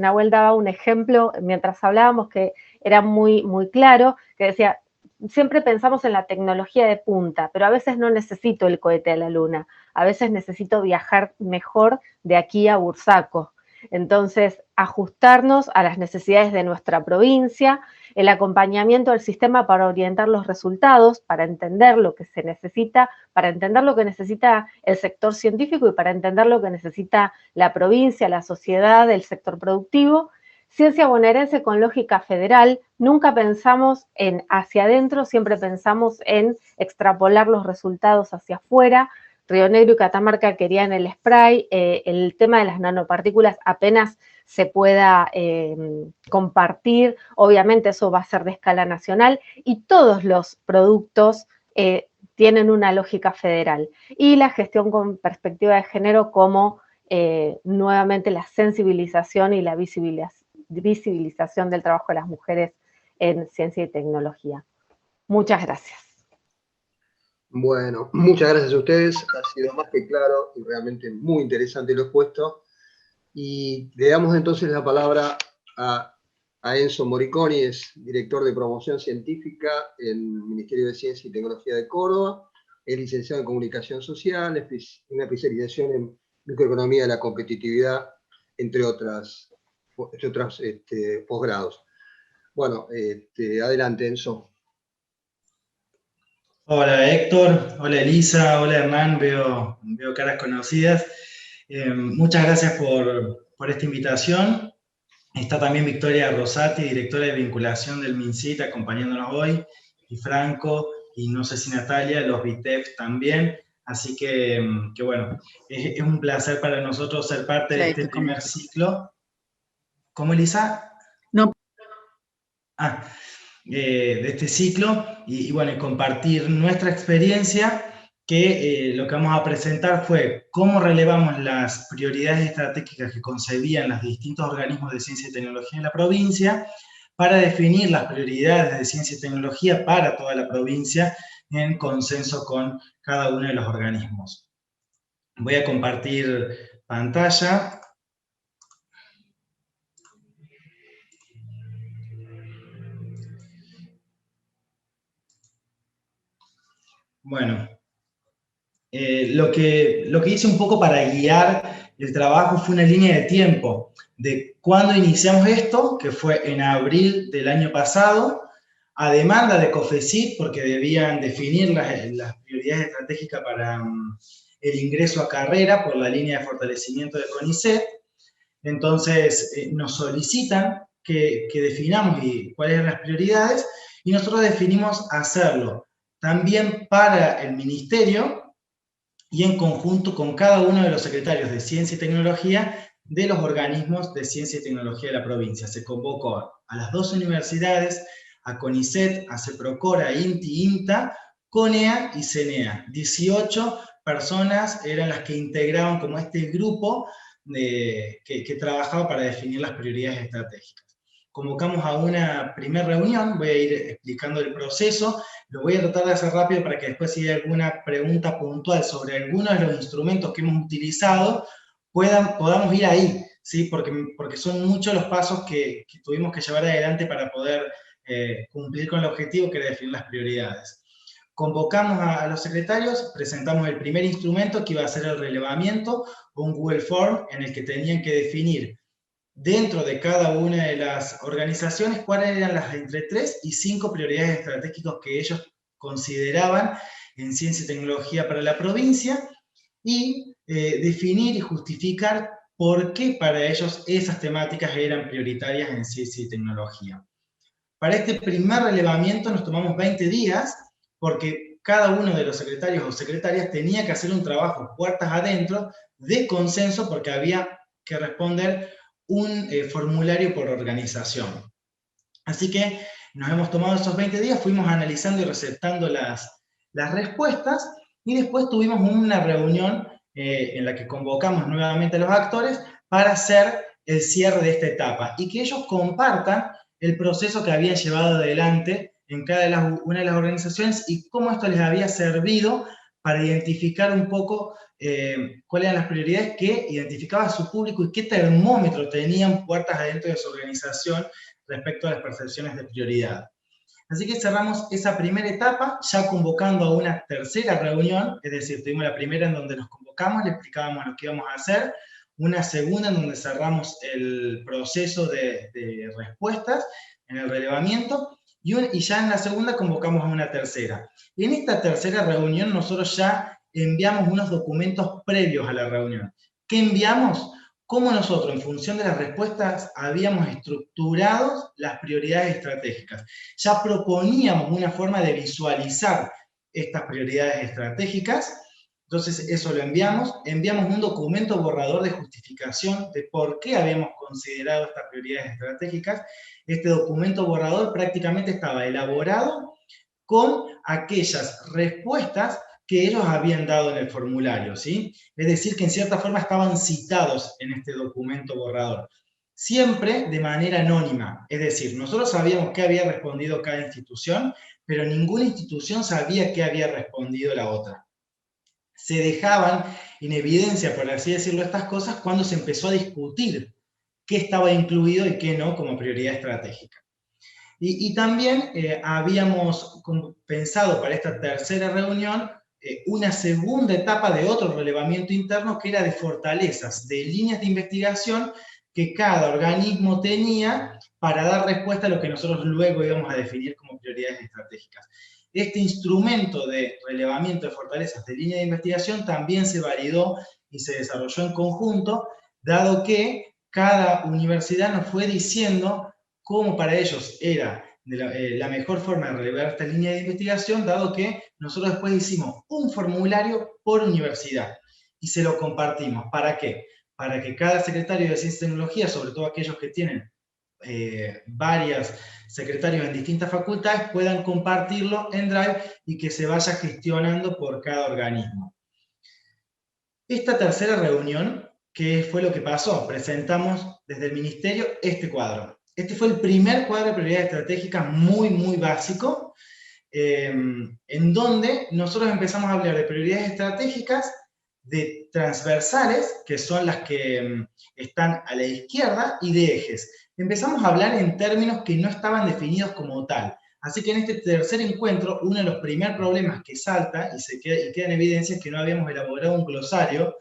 Nahuel daba un ejemplo mientras hablábamos que era muy, muy claro, que decía, siempre pensamos en la tecnología de punta, pero a veces no necesito el cohete a la luna, a veces necesito viajar mejor de aquí a Bursaco. Entonces, ajustarnos a las necesidades de nuestra provincia, el acompañamiento del sistema para orientar los resultados, para entender lo que se necesita, para entender lo que necesita el sector científico y para entender lo que necesita la provincia, la sociedad, el sector productivo. Ciencia bonaerense con lógica federal, nunca pensamos en hacia adentro, siempre pensamos en extrapolar los resultados hacia afuera. Río Negro y Catamarca querían el spray, el tema de las nanopartículas apenas se pueda compartir, obviamente eso va a ser de escala nacional y todos los productos tienen una lógica federal. Y la gestión con perspectiva de género como nuevamente la sensibilización y la visibilización del trabajo de las mujeres en ciencia y tecnología. Muchas gracias. Bueno, muchas gracias a ustedes, ha sido más que claro y realmente muy interesante lo expuesto. Y le damos entonces la palabra a Enzo Moriconi, es director de promoción científica en el Ministerio de Ciencia y Tecnología de Córdoba, es licenciado en Comunicación Social, una especialización en Microeconomía de la Competitividad, entre otros posgrados. Bueno, adelante, Enzo. Hola Héctor, hola Elisa, hola Hernán, veo caras conocidas. Muchas gracias por esta invitación. Está también Victoria Rosati, directora de vinculación del MinCIT, acompañándonos hoy, y Franco, y no sé si Natalia, los BITEF también. Así que bueno, es un placer para nosotros ser parte de este primer ciclo. ¿Cómo, Elisa? No. De este ciclo y bueno, compartir nuestra experiencia, que lo que vamos a presentar fue cómo relevamos las prioridades estratégicas que concebían los distintos organismos de ciencia y tecnología en la provincia para definir las prioridades de ciencia y tecnología para toda la provincia en consenso con cada uno de los organismos. Voy a compartir pantalla. Bueno, lo que hice un poco para guiar el trabajo fue una línea de tiempo de cuando iniciamos esto, que fue en abril del año pasado, a demanda de COFECIT, porque debían definir las prioridades estratégicas para el ingreso a carrera por la línea de fortalecimiento de CONICET. Entonces nos solicitan que definamos cuáles eran las prioridades y nosotros definimos hacerlo también para el ministerio y en conjunto con cada uno de los secretarios de Ciencia y Tecnología de los organismos de Ciencia y Tecnología de la provincia. Se convocó a las 2 universidades, a CONICET, a CEPROCOR, a INTI, INTA, CONEA y CENEA. 18 personas eran las que integraban como este grupo que trabajaba para definir las prioridades estratégicas. Convocamos a una primera reunión, voy a ir explicando el proceso, lo voy a tratar de hacer rápido para que después si hay alguna pregunta puntual sobre alguno de los instrumentos que hemos utilizado, podamos ir ahí, ¿sí? Porque son muchos los pasos que tuvimos que llevar adelante para poder cumplir con el objetivo que era definir las prioridades. Convocamos a los secretarios, presentamos el primer instrumento que iba a ser el relevamiento, un Google Form en el que tenían que definir dentro de cada una de las organizaciones cuáles eran las entre 3 y 5 prioridades estratégicas que ellos consideraban en ciencia y tecnología para la provincia y definir y justificar por qué para ellos esas temáticas eran prioritarias en ciencia y tecnología. Para este primer relevamiento nos tomamos 20 días, porque cada uno de los secretarios o secretarias tenía que hacer un trabajo puertas adentro de consenso, porque había que responder un formulario por organización. Así que nos hemos tomado esos 20 días, fuimos analizando y receptando las respuestas, y después tuvimos una reunión en la que convocamos nuevamente a los actores para hacer el cierre de esta etapa, y que ellos compartan el proceso que habían llevado adelante en cada una de las organizaciones, y cómo esto les había servido para identificar un poco cuáles eran las prioridades que identificaba su público y qué termómetro tenían puertas adentro de su organización respecto a las percepciones de prioridad. Así que cerramos esa primera etapa, ya convocando a una tercera reunión, es decir, tuvimos la primera en donde nos convocamos, le explicábamos lo que íbamos a hacer, una segunda en donde cerramos el proceso de respuestas en el relevamiento, y ya en la segunda convocamos a una tercera. Y en esta tercera reunión nosotros ya enviamos unos documentos previos a la reunión. ¿Qué enviamos? Cómo nosotros, en función de las respuestas, habíamos estructurado las prioridades estratégicas. Ya proponíamos una forma de visualizar estas prioridades estratégicas. Entonces eso lo enviamos un documento borrador de justificación de por qué habíamos considerado estas prioridades estratégicas. Este documento borrador prácticamente estaba elaborado con aquellas respuestas que ellos habían dado en el formulario, ¿sí? Es decir, que en cierta forma estaban citados en este documento borrador. Siempre de manera anónima, es decir, nosotros sabíamos qué había respondido cada institución, pero ninguna institución sabía qué había respondido la otra. Se dejaban en evidencia, por así decirlo, estas cosas cuando se empezó a discutir qué estaba incluido y qué no como prioridad estratégica. Y también habíamos pensado para esta tercera reunión una segunda etapa de otro relevamiento interno, que era de fortalezas, de líneas de investigación que cada organismo tenía para dar respuesta a lo que nosotros luego íbamos a definir como prioridades estratégicas. Este instrumento de relevamiento de fortalezas de línea de investigación también se validó y se desarrolló en conjunto, dado que cada universidad nos fue diciendo cómo para ellos era la mejor forma de relevar esta línea de investigación, dado que nosotros después hicimos un formulario por universidad y se lo compartimos. ¿Para qué? Para que cada secretario de Ciencia y Tecnología, sobre todo aquellos que tienen varios secretarios en distintas facultades, puedan compartirlo en Drive y que se vaya gestionando por cada organismo. Esta tercera reunión, ¿qué fue lo que pasó? Presentamos desde el Ministerio este cuadro. Este fue el primer cuadro de prioridades estratégicas muy básico, en donde nosotros empezamos a hablar de prioridades estratégicas, de transversales, que son las que están a la izquierda, y de ejes. Empezamos a hablar en términos que no estaban definidos como tal. Así que en este tercer encuentro, uno de los primeros problemas que salta y queda en evidencia es que no habíamos elaborado un glosario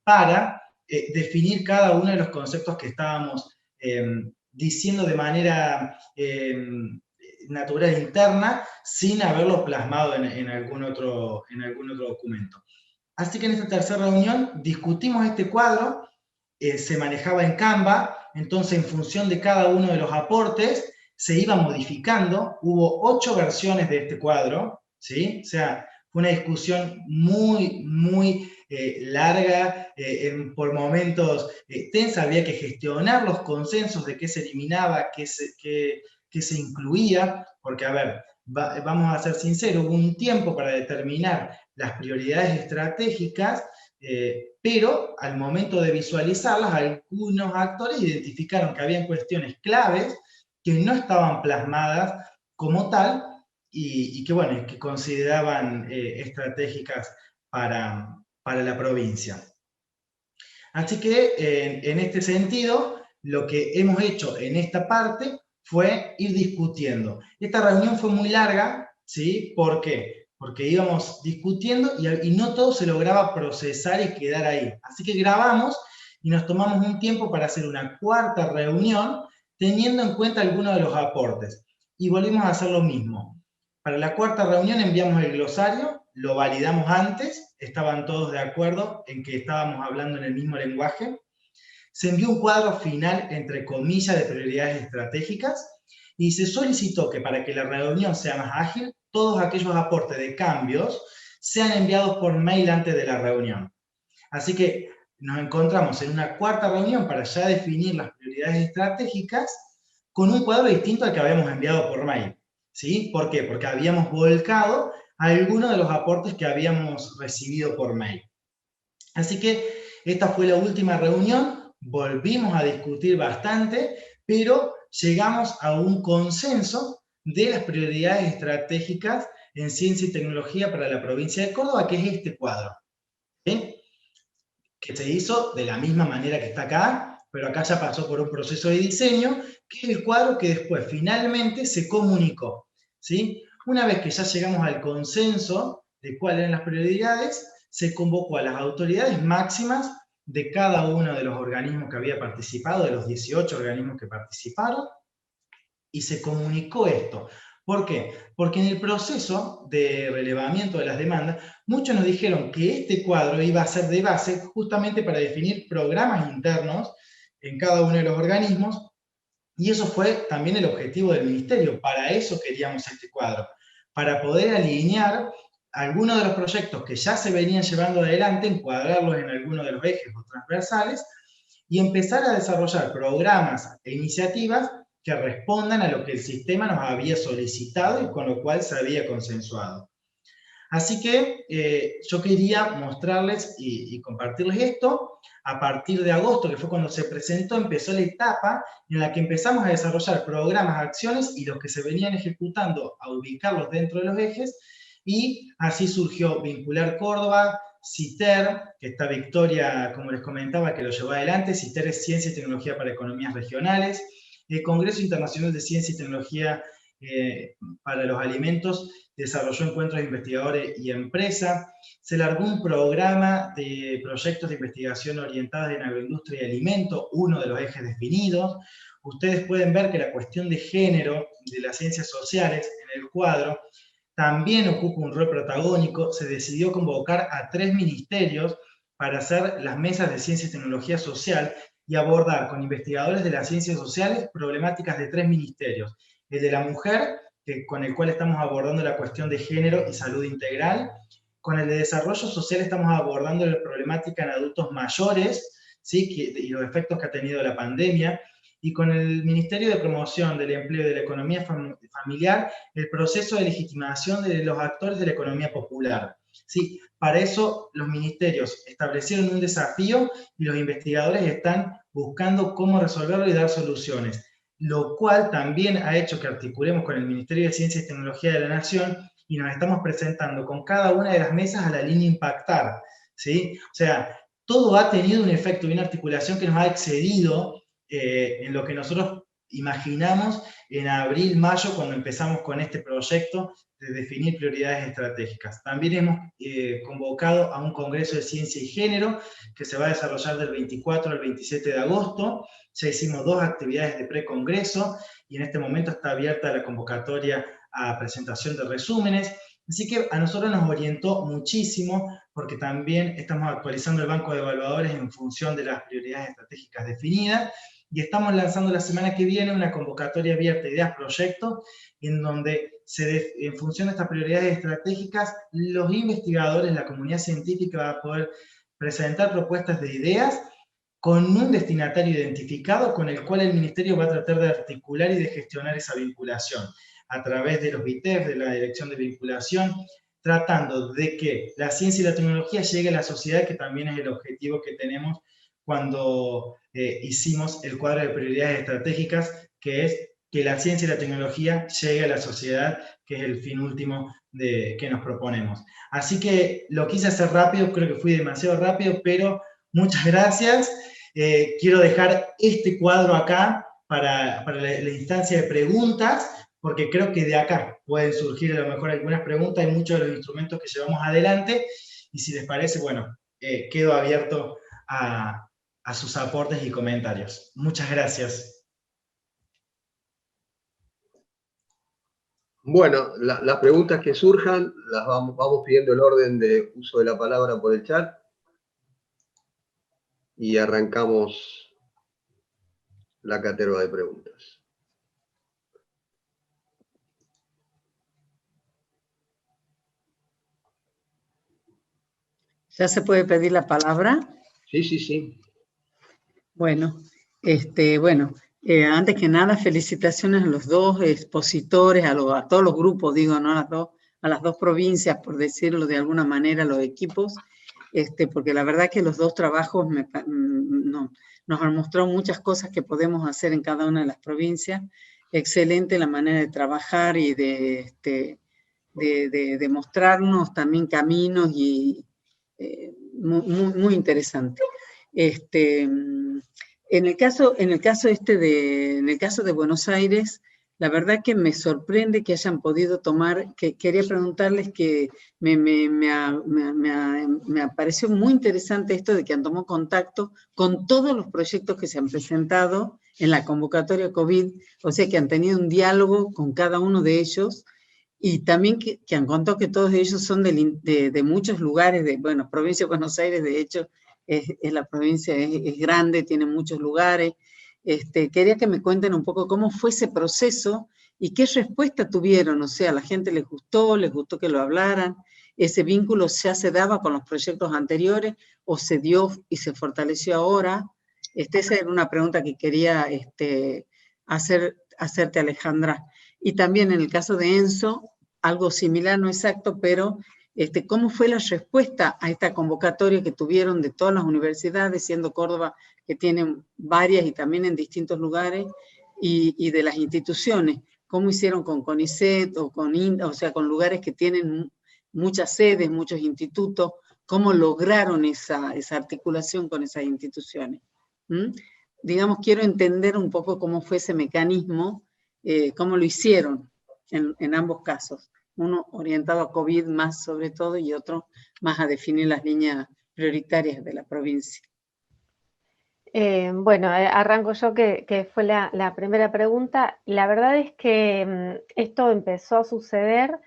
para definir cada uno de los conceptos que estábamos diciendo de manera natural interna, sin haberlo plasmado en algún otro documento. Así que en esta tercera reunión discutimos este cuadro, se manejaba en Canva, entonces en función de cada uno de los aportes se iba modificando. Hubo 8 versiones de este cuadro, ¿sí? O sea, fue una discusión muy larga, por momentos tensa, había que gestionar los consensos de qué se eliminaba, qué se incluía, porque, a ver, vamos a ser sinceros, hubo un tiempo para determinar las prioridades estratégicas, pero al momento de visualizarlas, algunos actores identificaron que había cuestiones claves que no estaban plasmadas como tal, y que, bueno, que consideraban estratégicas para la provincia. Así que, en este sentido, lo que hemos hecho en esta parte fue ir discutiendo. Esta reunión fue muy larga, ¿sí? ¿Por qué? Porque íbamos discutiendo y no todo se lograba procesar y quedar ahí. Así que grabamos y nos tomamos un tiempo para hacer una cuarta reunión, teniendo en cuenta algunos de los aportes. Y volvimos a hacer lo mismo. Para la cuarta reunión enviamos el glosario, lo validamos antes, estaban todos de acuerdo en que estábamos hablando en el mismo lenguaje. se envió un cuadro final, entre comillas, de prioridades estratégicas, y se solicitó que para que la reunión sea más ágil, todos aquellos aportes de cambios sean enviados por mail antes de la reunión. Así que nos encontramos en una cuarta reunión para ya definir las prioridades estratégicas con un cuadro distinto al que habíamos enviado por mail. ¿Sí? ¿Por qué? Porque habíamos volcado algunos de los aportes que habíamos recibido por mail. Así que esta fue la última reunión, volvimos a discutir bastante, pero llegamos a un consenso de las prioridades estratégicas en ciencia y tecnología para la provincia de Córdoba, que es este cuadro, ¿sí? Que se hizo de la misma manera que está acá, pero acá ya pasó por un proceso de diseño, que es el cuadro que después finalmente se comunicó, ¿sí? Una vez que ya llegamos al consenso de cuáles eran las prioridades, se convocó a las autoridades máximas de cada uno de los organismos que había participado, de los 18 organismos que participaron, y se comunicó esto. ¿Por qué? Porque en el proceso de relevamiento de las demandas, muchos nos dijeron que este cuadro iba a ser de base justamente para definir programas internos en cada uno de los organismos, y eso fue también el objetivo del ministerio. Para eso queríamos este cuadro, para poder alinear algunos de los proyectos que ya se venían llevando adelante, encuadrarlos en algunos de los ejes o transversales, y empezar a desarrollar programas e iniciativas que respondan a lo que el sistema nos había solicitado y con lo cual se había consensuado. Así que yo quería mostrarles y compartirles esto. A partir de agosto, que fue cuando se presentó, empezó la etapa en la que empezamos a desarrollar programas, acciones, y los que se venían ejecutando, a ubicarlos dentro de los ejes, y así surgió Vincular Córdoba, CITER, que está Victoria, como les comentaba, que lo llevó adelante. CITER es Ciencia y Tecnología para Economías Regionales. El Congreso Internacional de Ciencia y Tecnología para los Alimentos desarrolló encuentros de investigadores y empresas. Se largó un programa de proyectos de investigación orientados en agroindustria y alimento, uno de los ejes definidos. Ustedes pueden ver que la cuestión de género de las ciencias sociales en el cuadro también ocupa un rol protagónico. Se decidió convocar a 3 ministerios para hacer las mesas de ciencia y tecnología social y abordar con investigadores de las ciencias sociales problemáticas de 3 ministerios. El de la mujer, con el cual estamos abordando la cuestión de género y salud integral. Con el de desarrollo social estamos abordando la problemática en adultos mayores, ¿sí? Y los efectos que ha tenido la pandemia. Y con el Ministerio de Promoción del Empleo y de la Economía Familiar, el proceso de legitimación de los actores de la economía popular. Sí, para eso los ministerios establecieron un desafío y los investigadores están buscando cómo resolverlo y dar soluciones, lo cual también ha hecho que articulemos con el Ministerio de Ciencia y Tecnología de la Nación y nos estamos presentando con cada una de las mesas a la línea Impactar, ¿sí? O sea, todo ha tenido un efecto y una articulación que nos ha excedido en lo que nosotros imaginamos en abril, mayo, cuando empezamos con este proyecto de definir prioridades estratégicas. También hemos convocado a un Congreso de Ciencia y Género que se va a desarrollar del 24 al 27 de agosto. Ya hicimos 2 actividades de precongreso y en este momento está abierta la convocatoria a presentación de resúmenes. Así que a nosotros nos orientó muchísimo porque también estamos actualizando el banco de evaluadores en función de las prioridades estratégicas definidas y estamos lanzando la semana que viene una convocatoria abierta de ideas proyectos en donde en función de estas prioridades estratégicas los investigadores, la comunidad científica va a poder presentar propuestas de ideas con un destinatario identificado con el cual el ministerio va a tratar de articular y de gestionar esa vinculación a través de los BITEF, de la Dirección de Vinculación, tratando de que la ciencia y la tecnología llegue a la sociedad, que también es el objetivo que tenemos cuando hicimos el cuadro de prioridades estratégicas, que es que la ciencia y la tecnología llegue a la sociedad, que es el fin último que nos proponemos. Así que lo quise hacer rápido, creo que fui demasiado rápido, pero muchas gracias. Quiero dejar este cuadro acá para la instancia de preguntas, porque creo que de acá pueden surgir a lo mejor algunas preguntas y muchos de los instrumentos que llevamos adelante, y si les parece, bueno, quedo abierto a sus aportes y comentarios. Muchas gracias. Bueno, las preguntas que surjan, las vamos pidiendo el orden de uso de la palabra por el chat, y arrancamos la caterva de preguntas. ¿Ya se puede pedir la palabra? Sí, sí, sí. Bueno, antes que nada, felicitaciones a los dos expositores, a todos los grupos, digo, ¿no? A las dos provincias, por decirlo de alguna manera, los equipos, porque la verdad que los dos trabajos nos han mostrado muchas cosas que podemos hacer en cada una de las provincias. Excelente la manera de trabajar y de mostrarnos también caminos y muy interesante. En el caso de Buenos Aires, la verdad que me sorprende que hayan podido tomar, que quería preguntarles que me pareció muy interesante esto de que han tomado contacto con todos los proyectos que se han presentado en la convocatoria COVID, o sea que han tenido un diálogo con cada uno de ellos, y también que han contado que todos ellos son de muchos lugares, provincia de Buenos Aires, de hecho, la provincia es grande, tiene muchos lugares. Quería que me cuenten un poco cómo fue ese proceso y qué respuesta tuvieron, o sea, ¿a la gente les gustó que lo hablaran? ¿Ese vínculo ya se daba con los proyectos anteriores o se dio y se fortaleció ahora? Esa era una pregunta que quería hacerte, Alejandra. Y también en el caso de Enzo, algo similar, no exacto, pero ¿cómo fue la respuesta a esta convocatoria que tuvieron de todas las universidades, siendo Córdoba que tienen varias y también en distintos lugares, y de las instituciones? ¿Cómo hicieron con CONICET o con lugares que tienen muchas sedes, muchos institutos? ¿Cómo lograron esa articulación con esas instituciones? Digamos, quiero entender un poco cómo fue ese mecanismo, cómo lo hicieron en ambos casos. Uno orientado a COVID más sobre todo y otro más a definir las líneas prioritarias de la provincia. Arranco yo, que fue la primera pregunta. La verdad es que esto empezó a suceder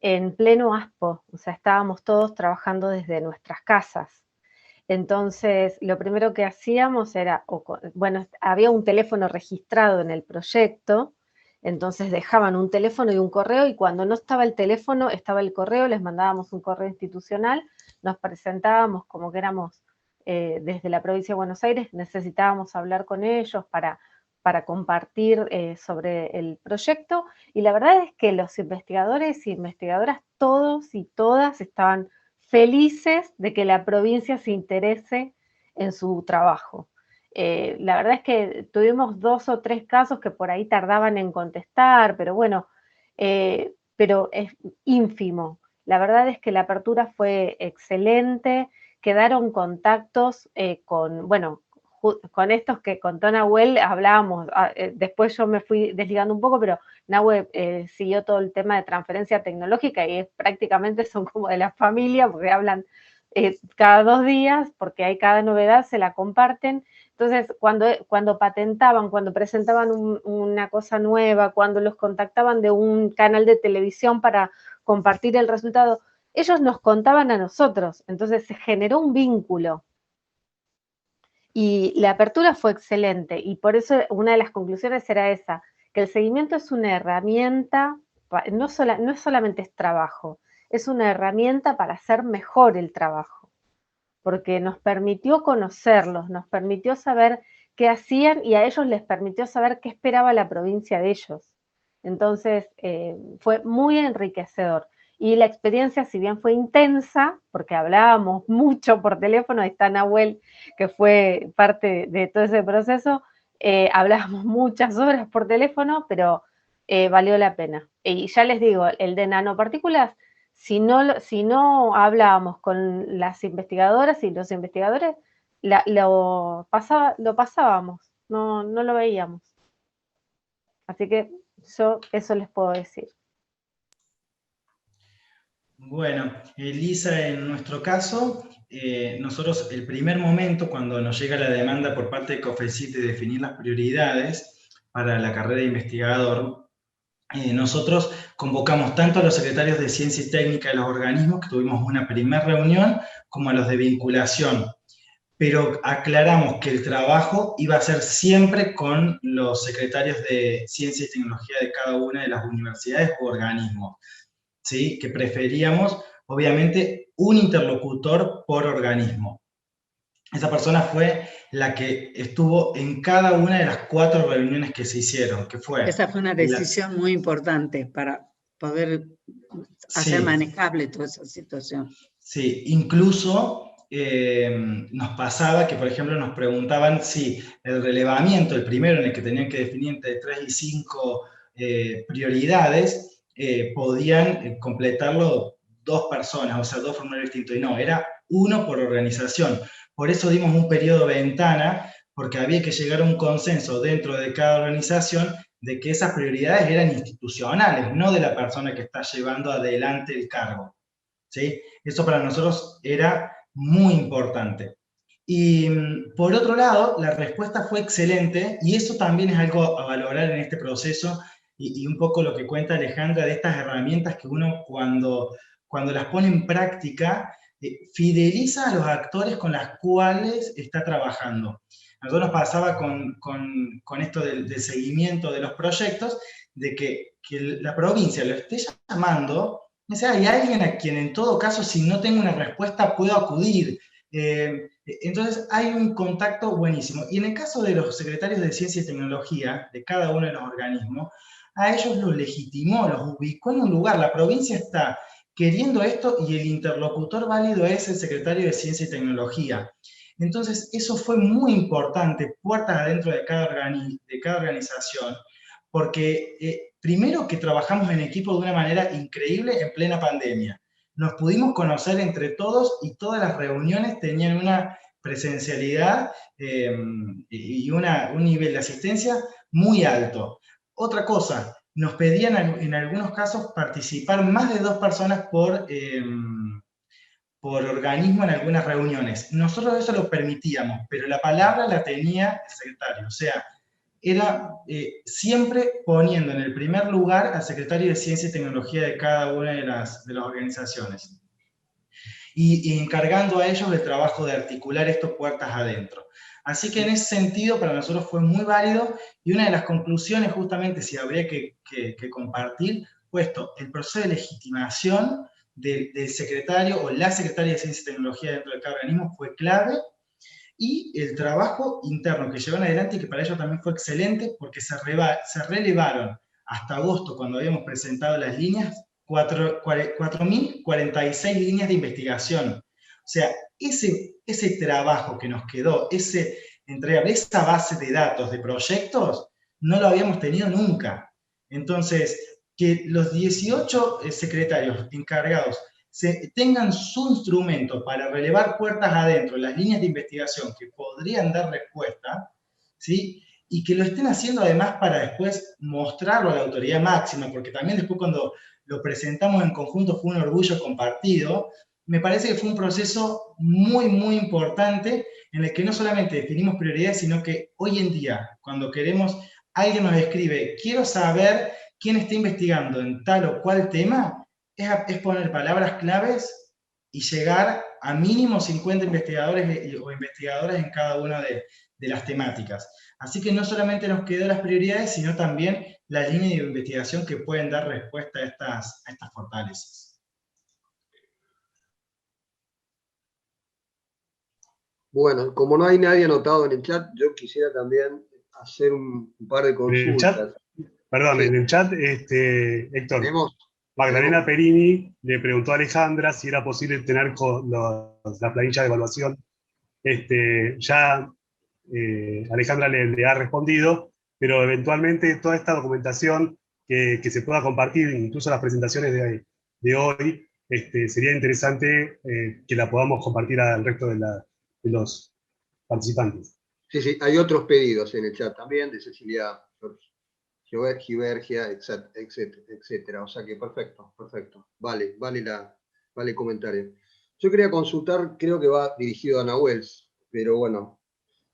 en pleno ASPO, o sea, estábamos todos trabajando desde nuestras casas. Entonces, lo primero que hacíamos era, había un teléfono registrado en el proyecto, entonces dejaban un teléfono y un correo, y cuando no estaba el teléfono, estaba el correo, les mandábamos un correo institucional, nos presentábamos como que éramos desde la provincia de Buenos Aires, necesitábamos hablar con ellos para compartir sobre el proyecto, y la verdad es que los investigadores y investigadoras, todos y todas, estaban felices de que la provincia se interese en su trabajo. La verdad es que tuvimos 2 o 3 casos que por ahí tardaban en contestar, pero pero es ínfimo. La verdad es que la apertura fue excelente, quedaron contactos con estos que contó Nahuel, hablábamos, después yo me fui desligando un poco, pero Nahuel siguió todo el tema de transferencia tecnológica y prácticamente son como de la familia, porque hablan cada 2 días, porque hay cada novedad, se la comparten. Entonces, cuando patentaban, cuando presentaban una cosa nueva, cuando los contactaban de un canal de televisión para compartir el resultado, ellos nos contaban a nosotros, entonces se generó un vínculo. Y la apertura fue excelente, y por eso una de las conclusiones era esa, que el seguimiento es una herramienta, no solamente es trabajo, es una herramienta para hacer mejor el trabajo, porque nos permitió conocerlos, nos permitió saber qué hacían, y a ellos les permitió saber qué esperaba la provincia de ellos. Entonces, fue muy enriquecedor. Y la experiencia, si bien fue intensa, porque hablábamos mucho por teléfono, ahí está Nahuel, que fue parte de todo ese proceso, hablábamos muchas horas por teléfono, pero valió la pena. Y ya les digo, el de nanopartículas, si no hablábamos con las investigadoras y los investigadores, lo pasábamos, no lo veíamos. Así que yo eso les puedo decir. Bueno, Elisa, en nuestro caso, nosotros el primer momento cuando nos llega la demanda por parte de COFECIT de definir las prioridades para la carrera de investigador, nosotros convocamos tanto a los secretarios de Ciencia y Técnica de los organismos, que tuvimos una primera reunión, como a los de vinculación, pero aclaramos que el trabajo iba a ser siempre con los secretarios de Ciencia y Tecnología de cada una de las universidades o organismos, ¿sí? Que preferíamos, obviamente, un interlocutor por organismo. Esa persona fue la que estuvo en cada una de las 4 reuniones que se hicieron, que fue... Esa fue una decisión muy importante para poder hacer manejable toda esa situación. Sí, incluso nos pasaba que, por ejemplo, nos preguntaban si el relevamiento, el primero en el que tenían que definir entre 3 y 5 prioridades, podían completarlo 2 personas, o sea, 2 formularios distintos, y no, era 1 por organización. Por eso dimos un periodo de ventana, porque había que llegar a un consenso dentro de cada organización de que esas prioridades eran institucionales, no de la persona que está llevando adelante el cargo, ¿sí? Eso para nosotros era muy importante. Y por otro lado, la respuesta fue excelente, y eso también es algo a valorar en este proceso, y un poco lo que cuenta Alejandra de estas herramientas que uno cuando las pone en práctica, fideliza a los actores con los cuales está trabajando. A nosotros nos pasaba con esto del seguimiento de los proyectos, de que la provincia lo esté llamando. O sea, hay alguien a quien en todo caso, si no tengo una respuesta, puedo acudir. Entonces hay un contacto buenísimo. Y en el caso de los secretarios de Ciencia y Tecnología, de cada uno de los organismos, a ellos los legitimó, los ubicó en un lugar. La provincia está queriendo esto y el interlocutor válido es el secretario de Ciencia y Tecnología. Entonces eso fue muy importante, puertas adentro de cada organización, porque primero que trabajamos en equipo de una manera increíble en plena pandemia. Nos pudimos conocer entre todos y todas las reuniones tenían una presencialidad y un nivel de asistencia muy alto. Otra cosa, nos pedían en algunos casos participar más de 2 personas por organismo en algunas reuniones. Nosotros eso lo permitíamos, pero la palabra la tenía el secretario. O sea, era siempre poniendo en el primer lugar al secretario de Ciencia y Tecnología de cada una de las organizaciones. Y encargando a ellos el trabajo de articular esto puertas adentro. Así que en ese sentido para nosotros fue muy válido, y una de las conclusiones justamente, si habría que compartir, fue esto: el proceso de legitimación del secretario o la secretaria de Ciencia y Tecnología dentro de cada organismo fue clave, y el trabajo interno que llevaron adelante, y que para ellos también fue excelente, porque se relevaron hasta agosto, cuando habíamos presentado las líneas, 4.046 líneas de investigación. O sea, ese trabajo que nos quedó, esa base de datos de proyectos, no lo habíamos tenido nunca. Entonces, que los 18 secretarios encargados tengan su instrumento para relevar puertas adentro, las líneas de investigación que podrían dar respuesta, ¿sí? Y que lo estén haciendo además para después mostrarlo a la autoridad máxima, porque también después cuando lo presentamos en conjunto fue un orgullo compartido. Me parece que fue un proceso muy, muy importante, en el que no solamente definimos prioridades, sino que hoy en día, cuando alguien nos escribe, quiero saber quién está investigando en tal o cual tema, es poner palabras claves y llegar a mínimo 50 investigadores o investigadoras en cada una de las temáticas. Así que no solamente nos quedó las prioridades, sino también la línea de investigación que pueden dar respuesta a estas fortalezas. Bueno, como no hay nadie anotado en el chat, yo quisiera también hacer un par de consultas. En el chat, Héctor, Magdalena Perini le preguntó a Alejandra si era posible tener la planilla de evaluación. Ya Alejandra le ha respondido, pero eventualmente toda esta documentación que se pueda compartir, incluso las presentaciones de hoy, sería interesante que la podamos compartir al resto de los participantes. Sí, sí, hay otros pedidos en el chat también, de Cecilia Givergia, etcétera. O sea que perfecto. Vale el comentario. Yo quería consultar, creo que va dirigido a Nahuel, pero bueno,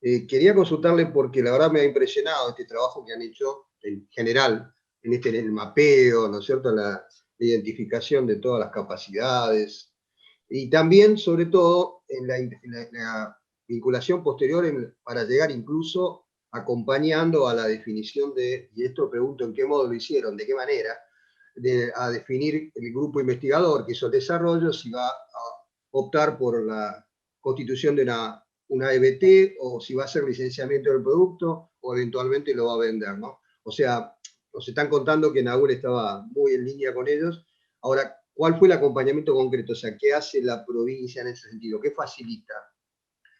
quería consultarle porque la verdad me ha impresionado este trabajo que han hecho en general, en el mapeo, ¿no es cierto?, la identificación de todas las capacidades, y también, sobre todo, en la vinculación posterior para llegar incluso acompañando a la definición de, y esto pregunto en qué modo lo hicieron, de qué manera, a definir el grupo investigador que hizo el desarrollo, si va a optar por la constitución de una EBT, o si va a hacer licenciamiento del producto, o eventualmente lo va a vender, ¿no? O sea, nos están contando que Nahuel estaba muy en línea con ellos. Ahora, ¿cuál fue el acompañamiento concreto? O sea, ¿qué hace la provincia en ese sentido? ¿Qué facilita?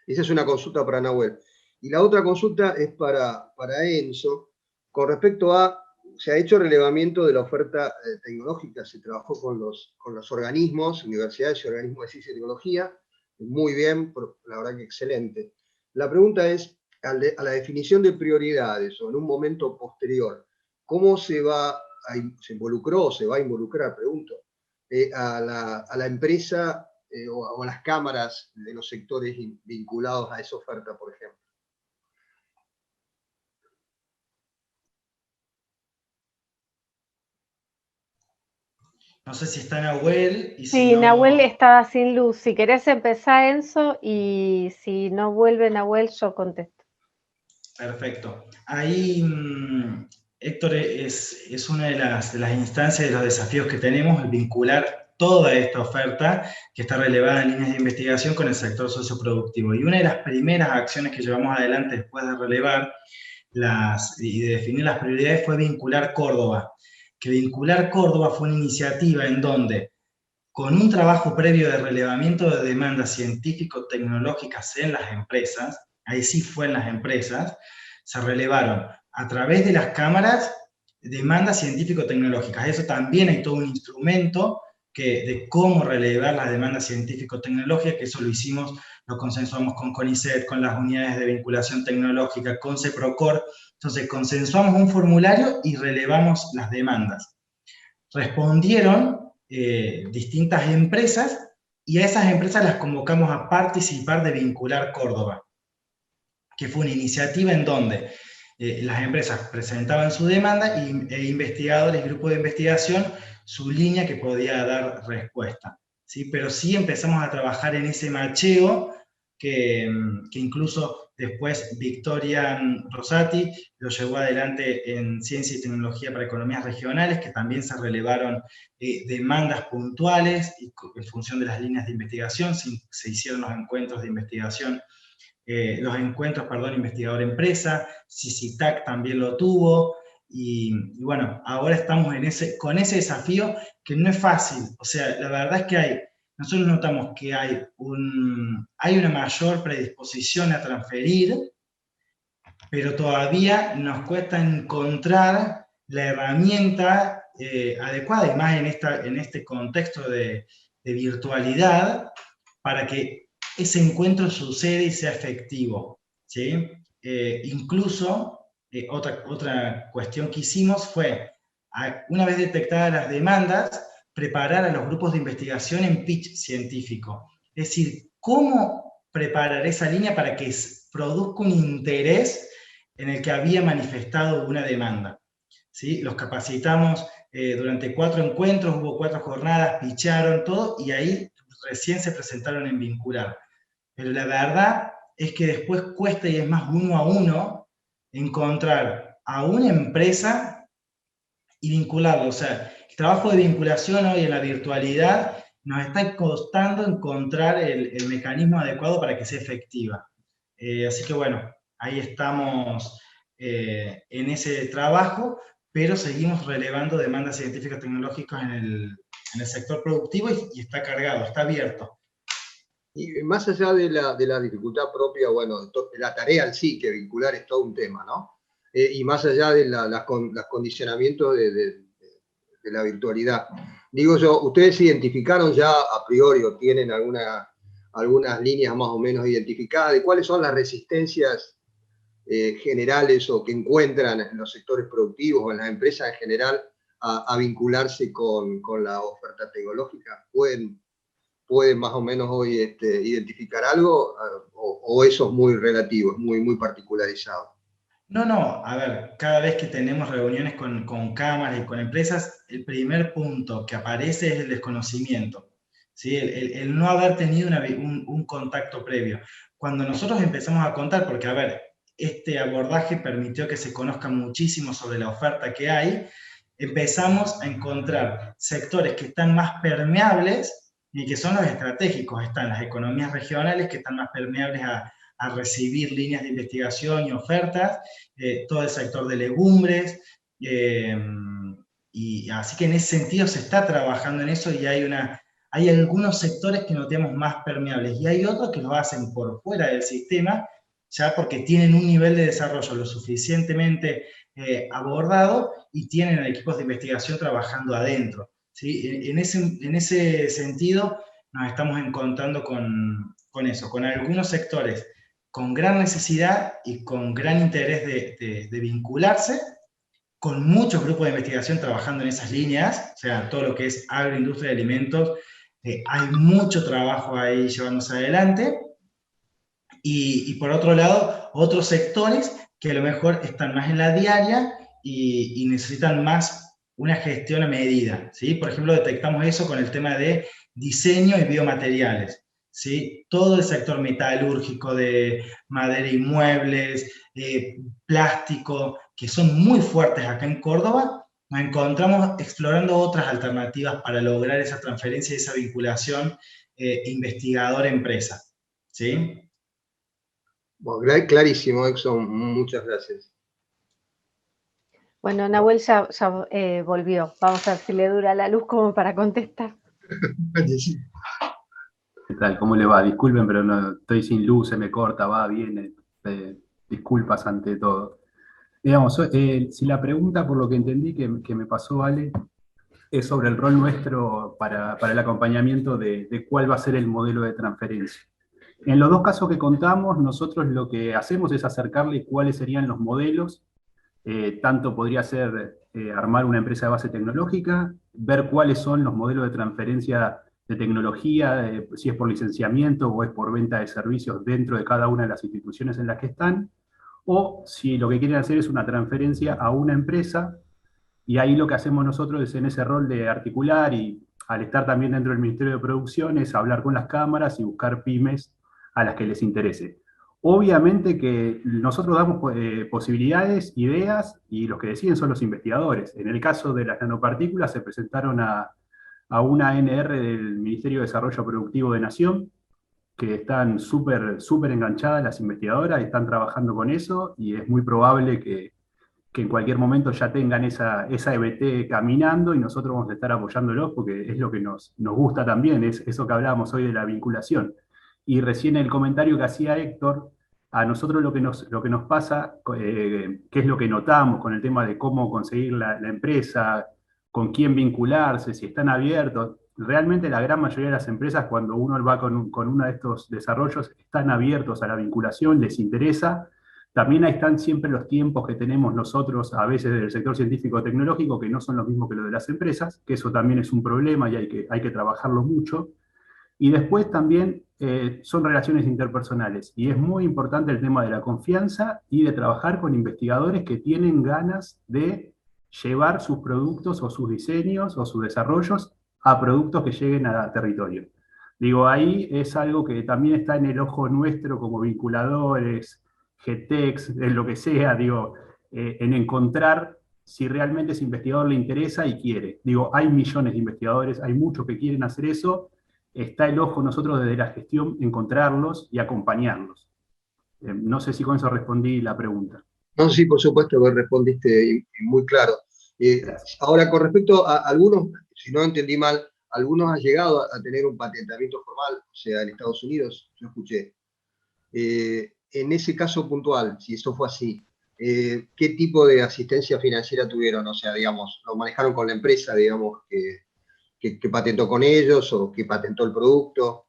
Esa es una consulta para Nahuel. Y la otra consulta es para Enzo, con respecto a, se ha hecho relevamiento de la oferta tecnológica, se trabajó con los organismos, universidades y organismos de ciencia y tecnología, muy bien, la verdad que excelente. La pregunta es, a la definición de prioridades, o en un momento posterior, ¿cómo se involucró, o se va a involucrar, pregunto, a la empresa o a las cámaras de los sectores vinculados a esa oferta, por ejemplo? No sé si está Nahuel. Y sí, no... Nahuel estaba sin luz. Si querés empezar, Enzo, y si no vuelve Nahuel, yo contesto. Perfecto. Ahí, Héctor, es una de las instancias, de los desafíos que tenemos, el vincular toda esta oferta que está relevada en líneas de investigación con el sector socioproductivo. Y una de las primeras acciones que llevamos adelante después de relevar y de definir las prioridades fue vincular Córdoba. Que vincular Córdoba fue una iniciativa en donde, con un trabajo previo de relevamiento de demandas científico-tecnológicas en las empresas, ahí sí fue en las empresas, se relevaron a través de las cámaras demandas científico-tecnológicas. Eso también hay todo un instrumento de cómo relevar las demandas científico-tecnológicas, que eso lo consensuamos con CONICET, con las unidades de vinculación tecnológica, con CEPROCOR. Entonces consensuamos un formulario y relevamos las demandas. Respondieron distintas empresas, y a esas empresas las convocamos a participar de Vincular Córdoba, que fue una iniciativa en donde las empresas presentaban su demanda e investigadores, grupos de investigación, su línea que podía dar respuesta, ¿sí? Pero sí empezamos a trabajar en ese macheo que incluso después Victoria Rosati lo llevó adelante en Ciencia y Tecnología para Economías Regionales, que también se relevaron demandas puntuales y en función de las líneas de investigación se hicieron los encuentros de investigación, investigador-empresa, CICITAC también lo tuvo, y bueno, ahora estamos con ese desafío que no es fácil. O sea, la verdad es que nosotros notamos que hay una mayor predisposición a transferir, pero todavía nos cuesta encontrar la herramienta adecuada, y más en este contexto de virtualidad, para que ese encuentro suceda y sea efectivo, ¿sí? Incluso, otra cuestión que hicimos fue, una vez detectadas las demandas, preparar a los grupos de investigación en pitch científico. Es decir, cómo preparar esa línea para que produzca un interés en el que había manifestado una demanda, ¿sí? Los capacitamos durante 4 encuentros, hubo 4 jornadas, pitcharon todo, y ahí recién se presentaron en Vincular. Pero la verdad es que después cuesta, y es más 1 a 1, encontrar a una empresa y vincularlo. O sea, el trabajo de vinculación hoy en la virtualidad nos está costando encontrar el mecanismo adecuado para que sea efectiva. Así que bueno, ahí estamos en ese trabajo, pero seguimos relevando demandas científicas tecnológicas en el sector productivo, y está cargado, está abierto. Y más allá de la dificultad propia, bueno, de la tarea en sí, que vincular es todo un tema, ¿no? Y más allá de los condicionamientos de la virtualidad. Digo yo, ¿ustedes identificaron ya a priori o tienen algunas líneas más o menos identificadas de cuáles son las resistencias generales o que encuentran en los sectores productivos o en las empresas en general a vincularse con la oferta tecnológica? ¿Pueden más o menos hoy identificar algo, o eso es muy relativo, es muy particularizado? No, a ver, cada vez que tenemos reuniones con cámaras y con empresas, el primer punto que aparece es el desconocimiento, ¿sí? El no haber tenido un contacto previo. cuando nosotros empezamos a contar, porque a ver, este abordaje permitió que se conozca muchísimo sobre la oferta que hay, empezamos a encontrar sectores que están más permeables y que son los estratégicos. Están las economías regionales que están más permeables a recibir líneas de investigación y ofertas, todo el sector de legumbres, y así que en ese sentido se está trabajando en eso y hay algunos sectores que notamos más permeables y hay otros que lo hacen por fuera del sistema, ya porque tienen un nivel de desarrollo lo suficientemente abordado y tienen equipos de investigación trabajando adentro, ¿sí? En ese sentido nos estamos encontrando con eso, con algunos sectores con gran necesidad y con gran interés de vincularse, con muchos grupos de investigación trabajando en esas líneas, o sea, todo lo que es agroindustria de alimentos, hay mucho trabajo ahí llevándose adelante, y por otro lado, otros sectores que a lo mejor están más en la diaria y necesitan más una gestión a medida, ¿sí? Por ejemplo, detectamos eso con el tema de diseño y biomateriales, ¿sí? Todo el sector metalúrgico de madera y muebles, plástico, que son muy fuertes acá en Córdoba, nos encontramos explorando otras alternativas para lograr esa transferencia y esa vinculación investigador-empresa, ¿sí? Bueno, clarísimo, Exxon, muchas gracias. Bueno, Nahuel ya volvió. Vamos a ver si le dura la luz como para contestar. ¿Qué tal? ¿Cómo le va? Disculpen, pero no, estoy sin luz, se me corta, va, viene. Disculpas ante todo. Digamos, si la pregunta, por lo que entendí que me pasó Ale, es sobre el rol nuestro para el acompañamiento de cuál va a ser el modelo de transferencia. En los dos casos que contamos, nosotros lo que hacemos es acercarle cuáles serían los modelos. Tanto podría ser armar una empresa de base tecnológica, ver cuáles son los modelos de transferencia de tecnología, si es por licenciamiento o es por venta de servicios dentro de cada una de las instituciones en las que están, o si lo que quieren hacer es una transferencia a una empresa, y ahí lo que hacemos nosotros es en ese rol de articular y al estar también dentro del Ministerio de Producción es hablar con las cámaras y buscar pymes a las que les interese. Obviamente que nosotros damos posibilidades, ideas, y los que deciden son los investigadores. En el caso de las nanopartículas se presentaron a una ANR del Ministerio de Desarrollo Productivo de Nación, que están súper enganchadas las investigadoras, están trabajando con eso, y es muy probable que en cualquier momento ya tengan esa EBT caminando y nosotros vamos a estar apoyándolos porque es lo que nos gusta también, es eso que hablábamos hoy de la vinculación. Y recién el comentario que hacía Héctor, a nosotros lo que nos pasa, que es lo que notamos con el tema de cómo conseguir la empresa, con quién vincularse, si están abiertos, realmente la gran mayoría de las empresas cuando uno va con uno de estos desarrollos están abiertos a la vinculación, les interesa. También ahí están siempre los tiempos que tenemos nosotros, a veces del sector científico-tecnológico, que no son los mismos que los de las empresas, que eso también es un problema y hay que trabajarlo mucho. Y después también son relaciones interpersonales, y es muy importante el tema de la confianza y de trabajar con investigadores que tienen ganas de llevar sus productos o sus diseños o sus desarrollos a productos que lleguen a territorio. Digo, ahí es algo que también está en el ojo nuestro como vinculadores, GTEx, en lo que sea, digo, en encontrar si realmente ese investigador le interesa y quiere. Digo, hay millones de investigadores, hay muchos que quieren hacer eso, está el ojo nosotros desde la gestión, encontrarlos y acompañarlos. No sé si con eso respondí la pregunta. No, sí, por supuesto que respondiste muy claro. Ahora, con respecto a algunos, si no entendí mal, algunos han llegado a tener un patentamiento formal, o sea, en Estados Unidos, yo escuché. En ese caso puntual, si eso fue así, ¿qué tipo de asistencia financiera tuvieron? O sea, digamos, ¿lo manejaron con la empresa, digamos, que patentó con ellos o que patentó el producto?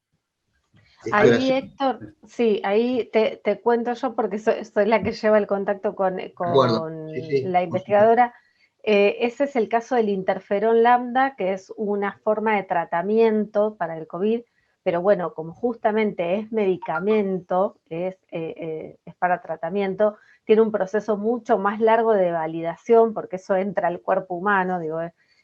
Ahí, Héctor, sí, ahí te cuento yo porque soy la que lleva el contacto con sí, la investigadora. Ese es el caso del interferón lambda, que es una forma de tratamiento para el COVID, pero bueno, como justamente es medicamento, es para tratamiento, tiene un proceso mucho más largo de validación, porque eso entra al cuerpo humano, digo,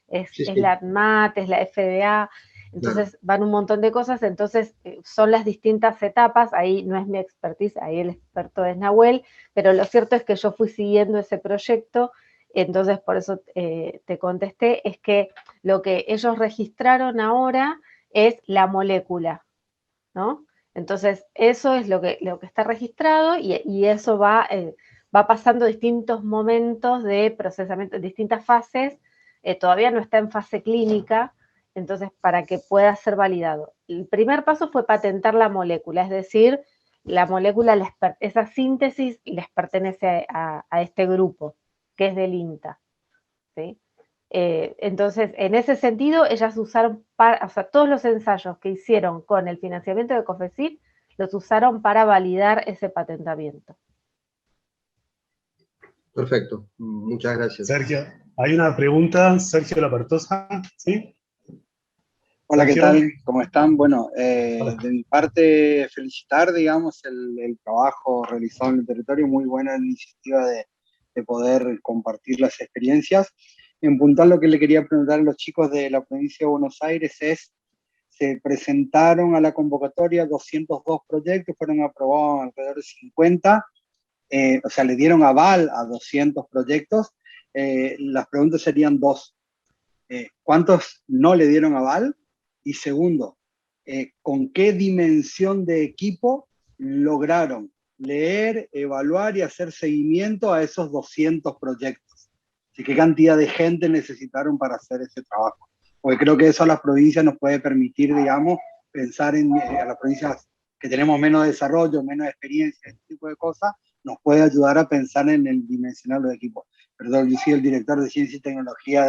es la ANMAT, es la FDA. Entonces van un montón de cosas, entonces son las distintas etapas, ahí no es mi expertise, ahí el experto es Nahuel, pero lo cierto es que yo fui siguiendo ese proyecto, entonces por eso te contesté, es que lo que ellos registraron ahora es la molécula, ¿no? Entonces eso es lo que está registrado y eso va pasando distintos momentos de procesamiento, distintas fases, todavía no está en fase clínica, entonces para que pueda ser validado. El primer paso fue patentar la molécula, es decir, la molécula, esa síntesis les pertenece a este grupo, que es del INTA, ¿sí? Entonces, en ese sentido, ellas usaron, o sea, todos los ensayos que hicieron con el financiamiento de COFECIT, los usaron para validar ese patentamiento. Perfecto, muchas gracias. Sergio, hay una pregunta, Sergio Lapartosa, ¿sí? Hola, ¿qué tal? ¿Cómo están? Bueno, de mi parte, felicitar, digamos, el trabajo realizado en el territorio, muy buena la iniciativa de poder compartir las experiencias. En puntual, lo que le quería preguntar a los chicos de la provincia de Buenos Aires es, se presentaron a la convocatoria 202 proyectos, fueron aprobados alrededor de 50, o sea, le dieron aval a 200 proyectos. Las preguntas serían dos. ¿Cuántos no le dieron aval? Y segundo, ¿con qué dimensión de equipo lograron leer, evaluar y hacer seguimiento a esos 200 proyectos? Así, ¿qué cantidad de gente necesitaron para hacer ese trabajo? Porque creo que eso a las provincias nos puede permitir, digamos, pensar a las provincias que tenemos menos desarrollo, menos experiencia, este tipo de cosas, nos puede ayudar a pensar en el dimensionar los equipos. Perdón, yo soy el director de Ciencia y Tecnología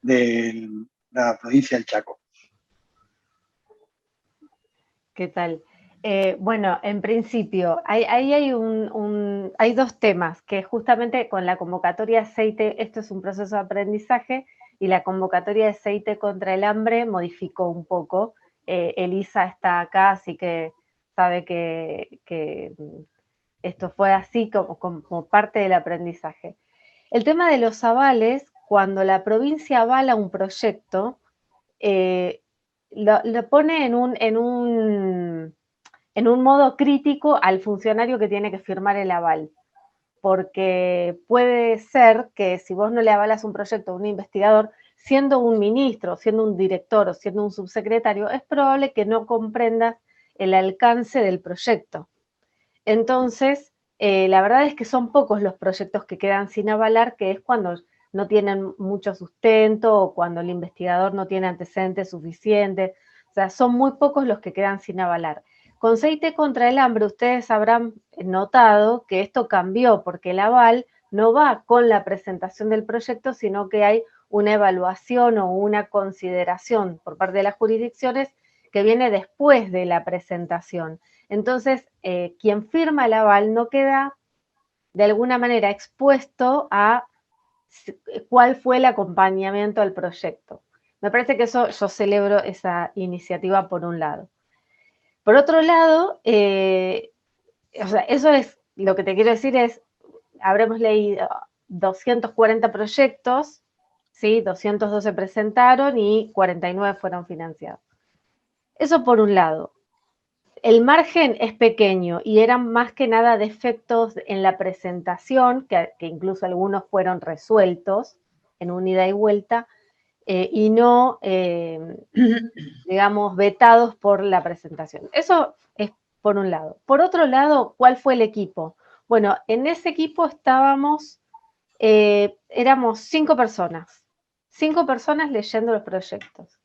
de la provincia del Chaco. ¿Qué tal? Bueno, en principio, hay dos temas que justamente con la convocatoria de CEITE, esto es un proceso de aprendizaje, y la convocatoria de CEITE contra el hambre modificó un poco. Elisa está acá, así que sabe que esto fue así como parte del aprendizaje. El tema de los avales, cuando la provincia avala un proyecto, lo pone en un modo crítico al funcionario que tiene que firmar el aval, porque puede ser que si vos no le avalas un proyecto a un investigador, siendo un ministro, siendo un director o siendo un subsecretario, es probable que no comprendas el alcance del proyecto. Entonces, la verdad es que son pocos los proyectos que quedan sin avalar, que es cuando no tienen mucho sustento o cuando el investigador no tiene antecedentes suficientes. O sea, son muy pocos los que quedan sin avalar. Con CEITE contra el hambre, ustedes habrán notado que esto cambió, porque el aval no va con la presentación del proyecto, sino que hay una evaluación o una consideración por parte de las jurisdicciones que viene después de la presentación. Entonces, quien firma el aval no queda de alguna manera expuesto a cuál fue el acompañamiento al proyecto. Me parece que eso, yo celebro esa iniciativa por un lado. Por otro lado, o sea, eso es, lo que te quiero decir es, habremos leído 240 proyectos, ¿sí? 202 se presentaron y 49 fueron financiados. Eso por un lado. El margen es pequeño y eran más que nada defectos en la presentación, que incluso algunos fueron resueltos en un ida y vuelta, y no, digamos, vetados por la presentación. Eso es por un lado. Por otro lado, ¿cuál fue el equipo? Bueno, en ese equipo éramos 5 personas leyendo los proyectos.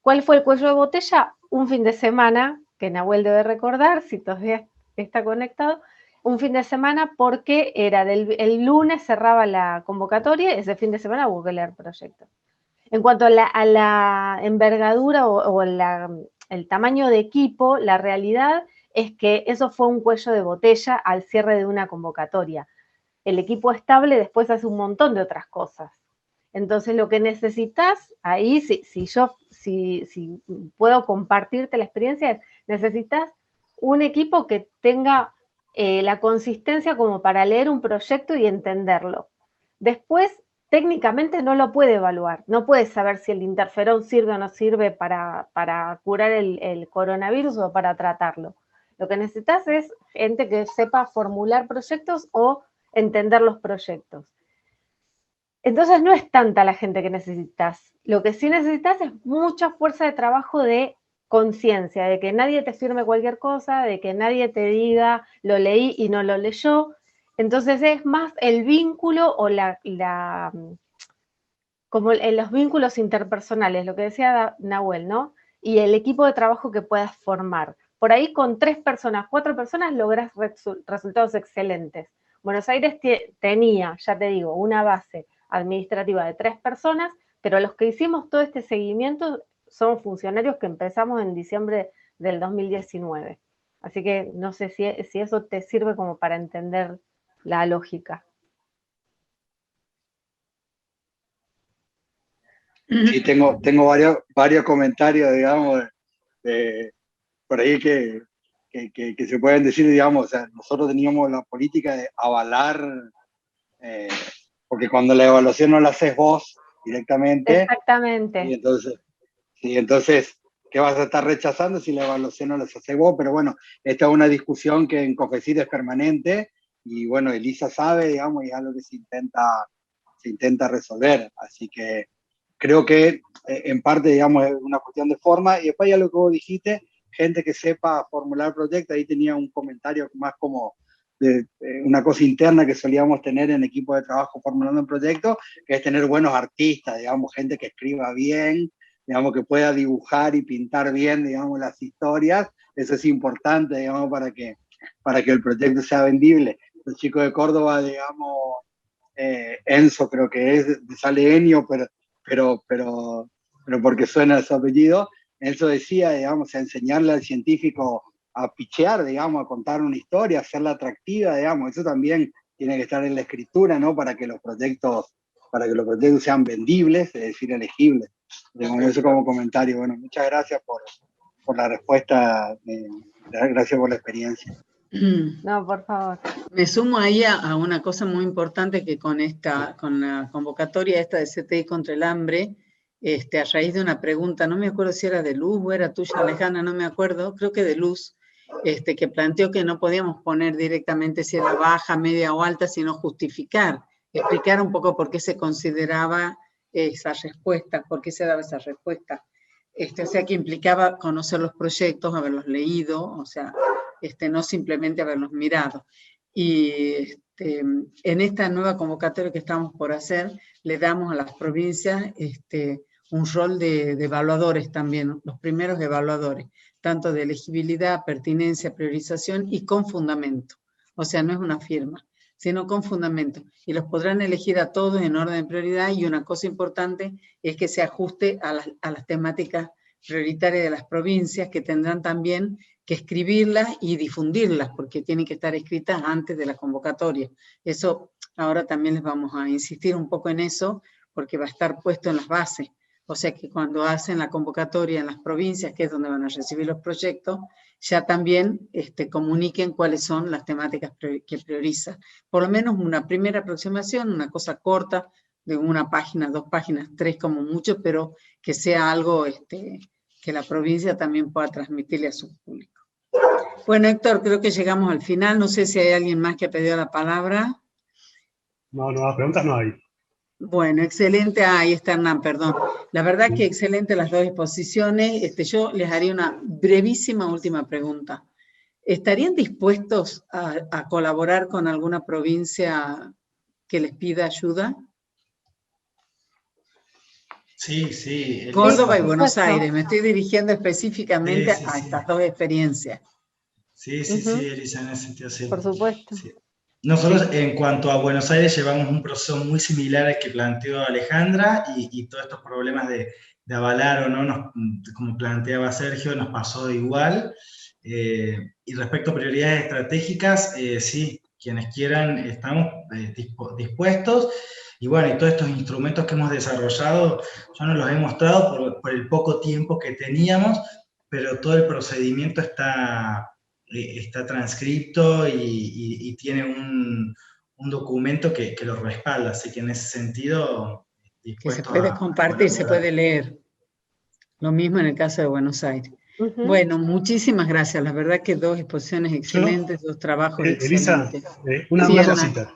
¿Cuál fue el cuello de botella? Un fin de semana, que Nahuel debe recordar, si todavía está conectado, un fin de semana porque era el lunes cerraba la convocatoria, ese fin de semana hubo que leer proyectos. En cuanto a la envergadura o el tamaño de equipo, la realidad es que eso fue un cuello de botella al cierre de una convocatoria. El equipo estable después hace un montón de otras cosas. Entonces, lo que necesitas ahí, si puedo compartirte la experiencia, es necesitas un equipo que tenga la consistencia como para leer un proyecto y entenderlo. Después, técnicamente no lo puede evaluar, no puede saber si el interferón sirve o no sirve para curar el coronavirus o para tratarlo. Lo que necesitas es gente que sepa formular proyectos o entender los proyectos. Entonces no es tanta la gente que necesitas. Lo que sí necesitas es mucha fuerza de trabajo de conciencia, de que nadie te firme cualquier cosa, de que nadie te diga lo leí y no lo leyó. Entonces es más el vínculo o como en los vínculos interpersonales, lo que decía Nahuel, ¿no? Y el equipo de trabajo que puedas formar. Por ahí con 3 personas, 4 personas logras resultados excelentes. Buenos Aires tenía, ya te digo, una base administrativa de 3 personas, pero los que hicimos todo este seguimiento son funcionarios que empezamos en diciembre del 2019. Así que no sé si eso te sirve como para entender la lógica. Sí, tengo varios comentarios, digamos, por ahí que se pueden decir, digamos, o sea, nosotros teníamos la política de avalar, porque cuando la evaluación no la haces vos directamente. Exactamente. Y entonces, ¿qué vas a estar rechazando si la evaluación no la haces vos? Pero bueno, esta es una discusión que en COFECIT es permanente, y bueno, Elisa sabe, digamos, y es algo que se intenta resolver. Así que creo que en parte, digamos, es una cuestión de forma, y después ya lo que vos dijiste, gente que sepa formular proyectos. Ahí tenía un comentario más como de una cosa interna que solíamos tener en equipo de trabajo formulando un proyecto, que es tener buenos artistas, digamos, gente que escriba bien, digamos, que pueda dibujar y pintar bien, digamos, las historias. Eso es importante, digamos, para que el proyecto sea vendible. Los chicos de Córdoba, digamos, Enzo creo que es, sale Enio, pero porque suena su apellido. Enzo decía, digamos, a enseñarle al científico a pichear, digamos, a contar una historia, a hacerla atractiva, digamos. Eso también tiene que estar en la escritura, ¿no? Para que los proyectos sean vendibles, es decir, elegibles. Digamos, eso como comentario. Bueno, muchas gracias por la respuesta, gracias por la experiencia. No, por favor. Me sumo ahí a una cosa muy importante que con la convocatoria esta de CTI contra el hambre, a raíz de una pregunta, no me acuerdo si era de Luz o era tuya, Alejandra, no me acuerdo, creo que de Luz, que planteó que no podíamos poner directamente si era baja, media o alta, sino explicar un poco por qué se consideraba esa respuesta, por qué se daba esa respuesta. O sea, que implicaba conocer los proyectos, haberlos leído, o sea, no simplemente haberlos mirado. Y en esta nueva convocatoria que estamos por hacer, le damos a las provincias un rol de evaluadores también, los primeros evaluadores, tanto de elegibilidad, pertinencia, priorización y con fundamento. O sea, no es una firma, sino con fundamento. Y los podrán elegir a todos en orden de prioridad, y una cosa importante es que se ajuste a las temáticas prioritarias de las provincias, que tendrán también que escribirlas y difundirlas, porque tienen que estar escritas antes de la convocatoria. Eso, ahora también les vamos a insistir un poco en eso, porque va a estar puesto en las bases. O sea que cuando hacen la convocatoria en las provincias, que es donde van a recibir los proyectos, ya también comuniquen cuáles son las temáticas que priorizan. Por lo menos una primera aproximación, una cosa corta, de 1 página, 2 páginas, 3 como mucho, pero que sea algo que la provincia también pueda transmitirle a su público. Bueno, Héctor, creo que llegamos al final. No sé si hay alguien más que ha pedido la palabra. No, preguntas no hay. Bueno, excelente. Ahí está Hernán, perdón. La verdad que excelente las 2 exposiciones. Yo les haría una brevísima última pregunta. ¿Estarían dispuestos a colaborar con alguna provincia que les pida ayuda? Sí. Córdoba y Buenos Aires. Me estoy dirigiendo específicamente a estas 2 experiencias. Sí, Elisa, en ese sentido, sí. Por supuesto. Sí. Nosotros, en cuanto a Buenos Aires, llevamos un proceso muy similar al que planteó Alejandra, y todos estos problemas de avalar o no, como planteaba Sergio, nos pasó igual. Y respecto a prioridades estratégicas, sí, quienes quieran estamos dispuestos. Y bueno, y todos estos instrumentos que hemos desarrollado, yo no los he mostrado por el poco tiempo que teníamos, pero todo el procedimiento está transcripto y tiene un documento que lo respalda, así que en ese sentido... Que se puede compartir, se puede leer. Lo mismo en el caso de Buenos Aires. Bueno, muchísimas gracias. La verdad que 2 exposiciones excelentes, 2 trabajos excelentes. Elisa, una cosita.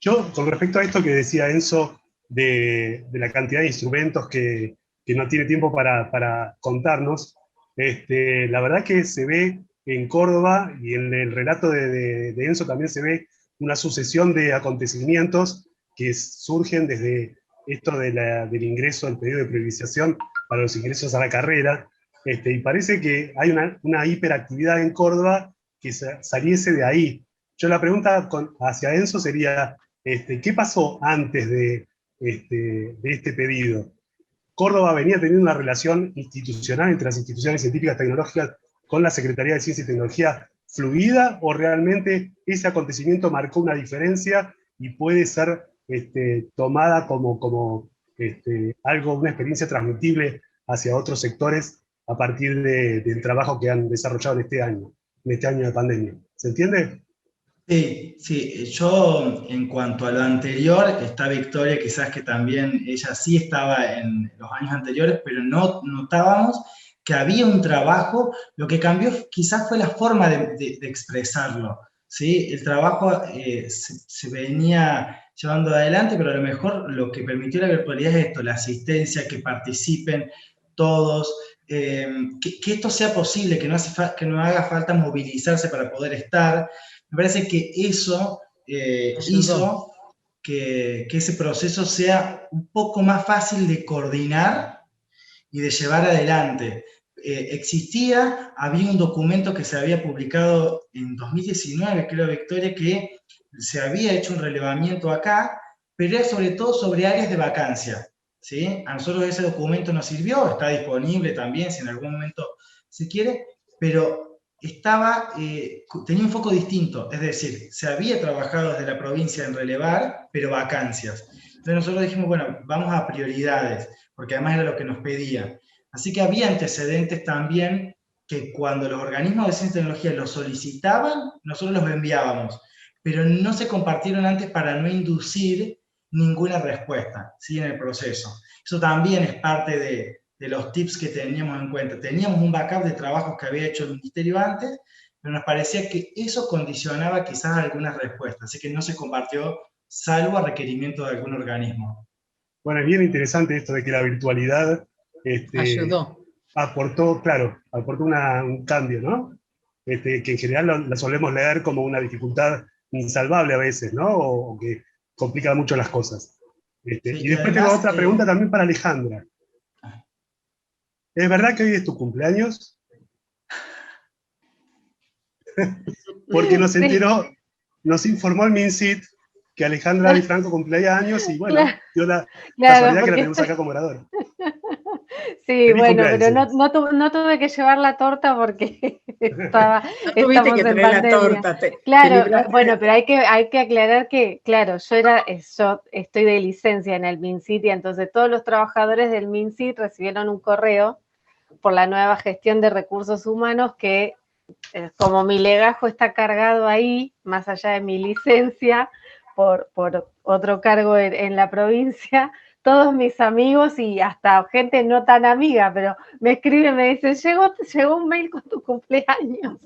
Yo, con respecto a esto que decía Enzo, de la cantidad de instrumentos que no tiene tiempo para contarnos, la verdad que se ve en Córdoba, y en el relato de Enzo también se ve una sucesión de acontecimientos que surgen desde esto del ingreso, el pedido de priorización para los ingresos a la carrera, y parece que hay una hiperactividad en Córdoba que saliese de ahí. Yo la pregunta hacia Enzo sería, ¿qué pasó antes de este pedido? ¿Córdoba venía teniendo una relación institucional entre las instituciones científicas y tecnológicas con la Secretaría de Ciencia y Tecnología fluida, o realmente ese acontecimiento marcó una diferencia y puede ser tomada como algo, una experiencia transmitible hacia otros sectores a partir del trabajo que han desarrollado en este año de pandemia? ¿Se entiende? Sí, yo en cuanto a lo anterior, está Victoria, quizás que también ella sí estaba en los años anteriores, pero no notábamos que había un trabajo. Lo que cambió quizás fue la forma de expresarlo, ¿sí? El trabajo se venía llevando adelante, pero a lo mejor lo que permitió la virtualidad es esto, la asistencia, que participen todos, que esto sea posible, que no haga falta movilizarse para poder estar. Me parece que eso hizo que ese proceso sea un poco más fácil de coordinar y de llevar adelante. Había un documento que se había publicado en 2019, creo, Victoria, que se había hecho un relevamiento acá, pero era sobre todo sobre áreas de vacancia, ¿sí? A nosotros ese documento nos sirvió, está disponible también si en algún momento se quiere, pero tenía un foco distinto, es decir, se había trabajado desde la provincia en relevar, pero vacancias. Entonces nosotros dijimos, bueno, vamos a prioridades, porque además era lo que nos pedían. Así que había antecedentes también que cuando los organismos de ciencia y tecnología los solicitaban, nosotros los enviábamos, pero no se compartieron antes para no inducir ninguna respuesta, ¿sí? En el proceso. Eso también es parte de los tips que teníamos en cuenta. Teníamos un backup de trabajos que había hecho el Ministerio antes, pero nos parecía que eso condicionaba quizás algunas respuestas, así que no se compartió salvo a requerimiento de algún organismo. Bueno, es bien interesante esto de que la virtualidad ayudó. Aportó un cambio, ¿no? Que en general la solemos leer como una dificultad insalvable a veces, ¿no? O que complica mucho las cosas. Sí, y después tengo otra pregunta también para Alejandra. ¿Es verdad que hoy es tu cumpleaños? Porque nos informó el MinCit que Alejandra Di Franco cumplía años y bueno, dio la casualidad que la tenemos acá como oradora. Sí, feliz bueno, pero no tuve que llevar la torta porque estamos en pandemia. La torta, claro, bueno, pero hay que aclarar que, claro, yo estoy de licencia en el MinCit y entonces todos los trabajadores del MinCit recibieron un correo por la nueva gestión de recursos humanos que, como mi legajo está cargado ahí, más allá de mi licencia, por otro cargo en la provincia, todos mis amigos y hasta gente no tan amiga, pero me escriben, me dicen, llegó un mail con tu cumpleaños.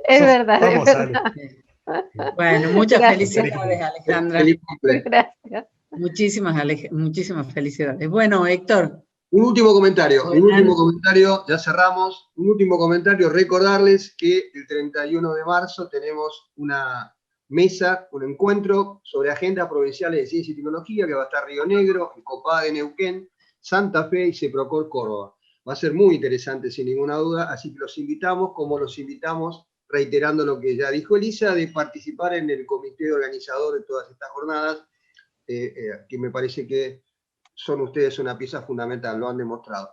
Es verdad, es verdad. Bueno, muchas felicidades, Alejandra. Gracias. Muchísimas felicidades. Bueno, Héctor. Un último comentario, ya cerramos. Un último comentario, recordarles que el 31 de marzo tenemos una mesa, un encuentro sobre agendas provinciales de ciencia y tecnología que va a estar Río Negro, el COPADE Neuquén, Santa Fe y CEPROCOR Córdoba. Va a ser muy interesante sin ninguna duda, así que los invitamos, como los invitamos, reiterando lo que ya dijo Elisa, de participar en el comité organizador de todas estas jornadas, que me parece que son ustedes una pieza fundamental, lo han demostrado.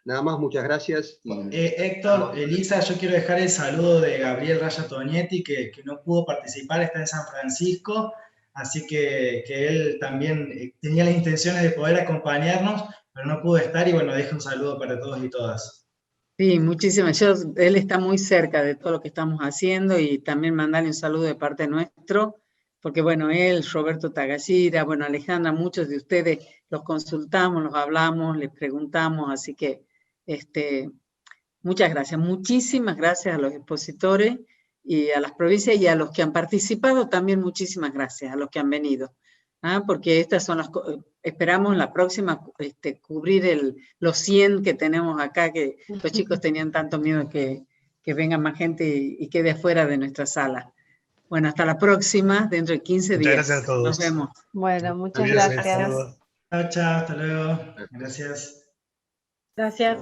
Nada más, muchas gracias. Héctor, Elisa, yo quiero dejar el saludo de Gabriel Raya Toñetti, que no pudo participar, está en San Francisco, así que él también tenía las intenciones de poder acompañarnos, pero no pudo estar, y bueno, dejo un saludo para todos y todas. Sí, muchísimas. Él está muy cerca de todo lo que estamos haciendo, y también mandarle un saludo de parte nuestro, porque bueno, él, Roberto Tagallira, bueno, Alejandra, muchos de ustedes los consultamos, los hablamos, les preguntamos, así que muchas gracias, muchísimas gracias a los expositores y a las provincias y a los que han participado también muchísimas gracias, a los que han venido. Porque estas son las esperamos en la próxima cubrir los 100 que tenemos acá, que los chicos tenían tanto miedo que venga más gente y quede fuera de nuestra sala. Bueno, hasta la próxima, dentro de 15 días. Muchas gracias a todos. Nos vemos. Bueno, muchas gracias. Chao, chao, hasta luego. Gracias. Gracias.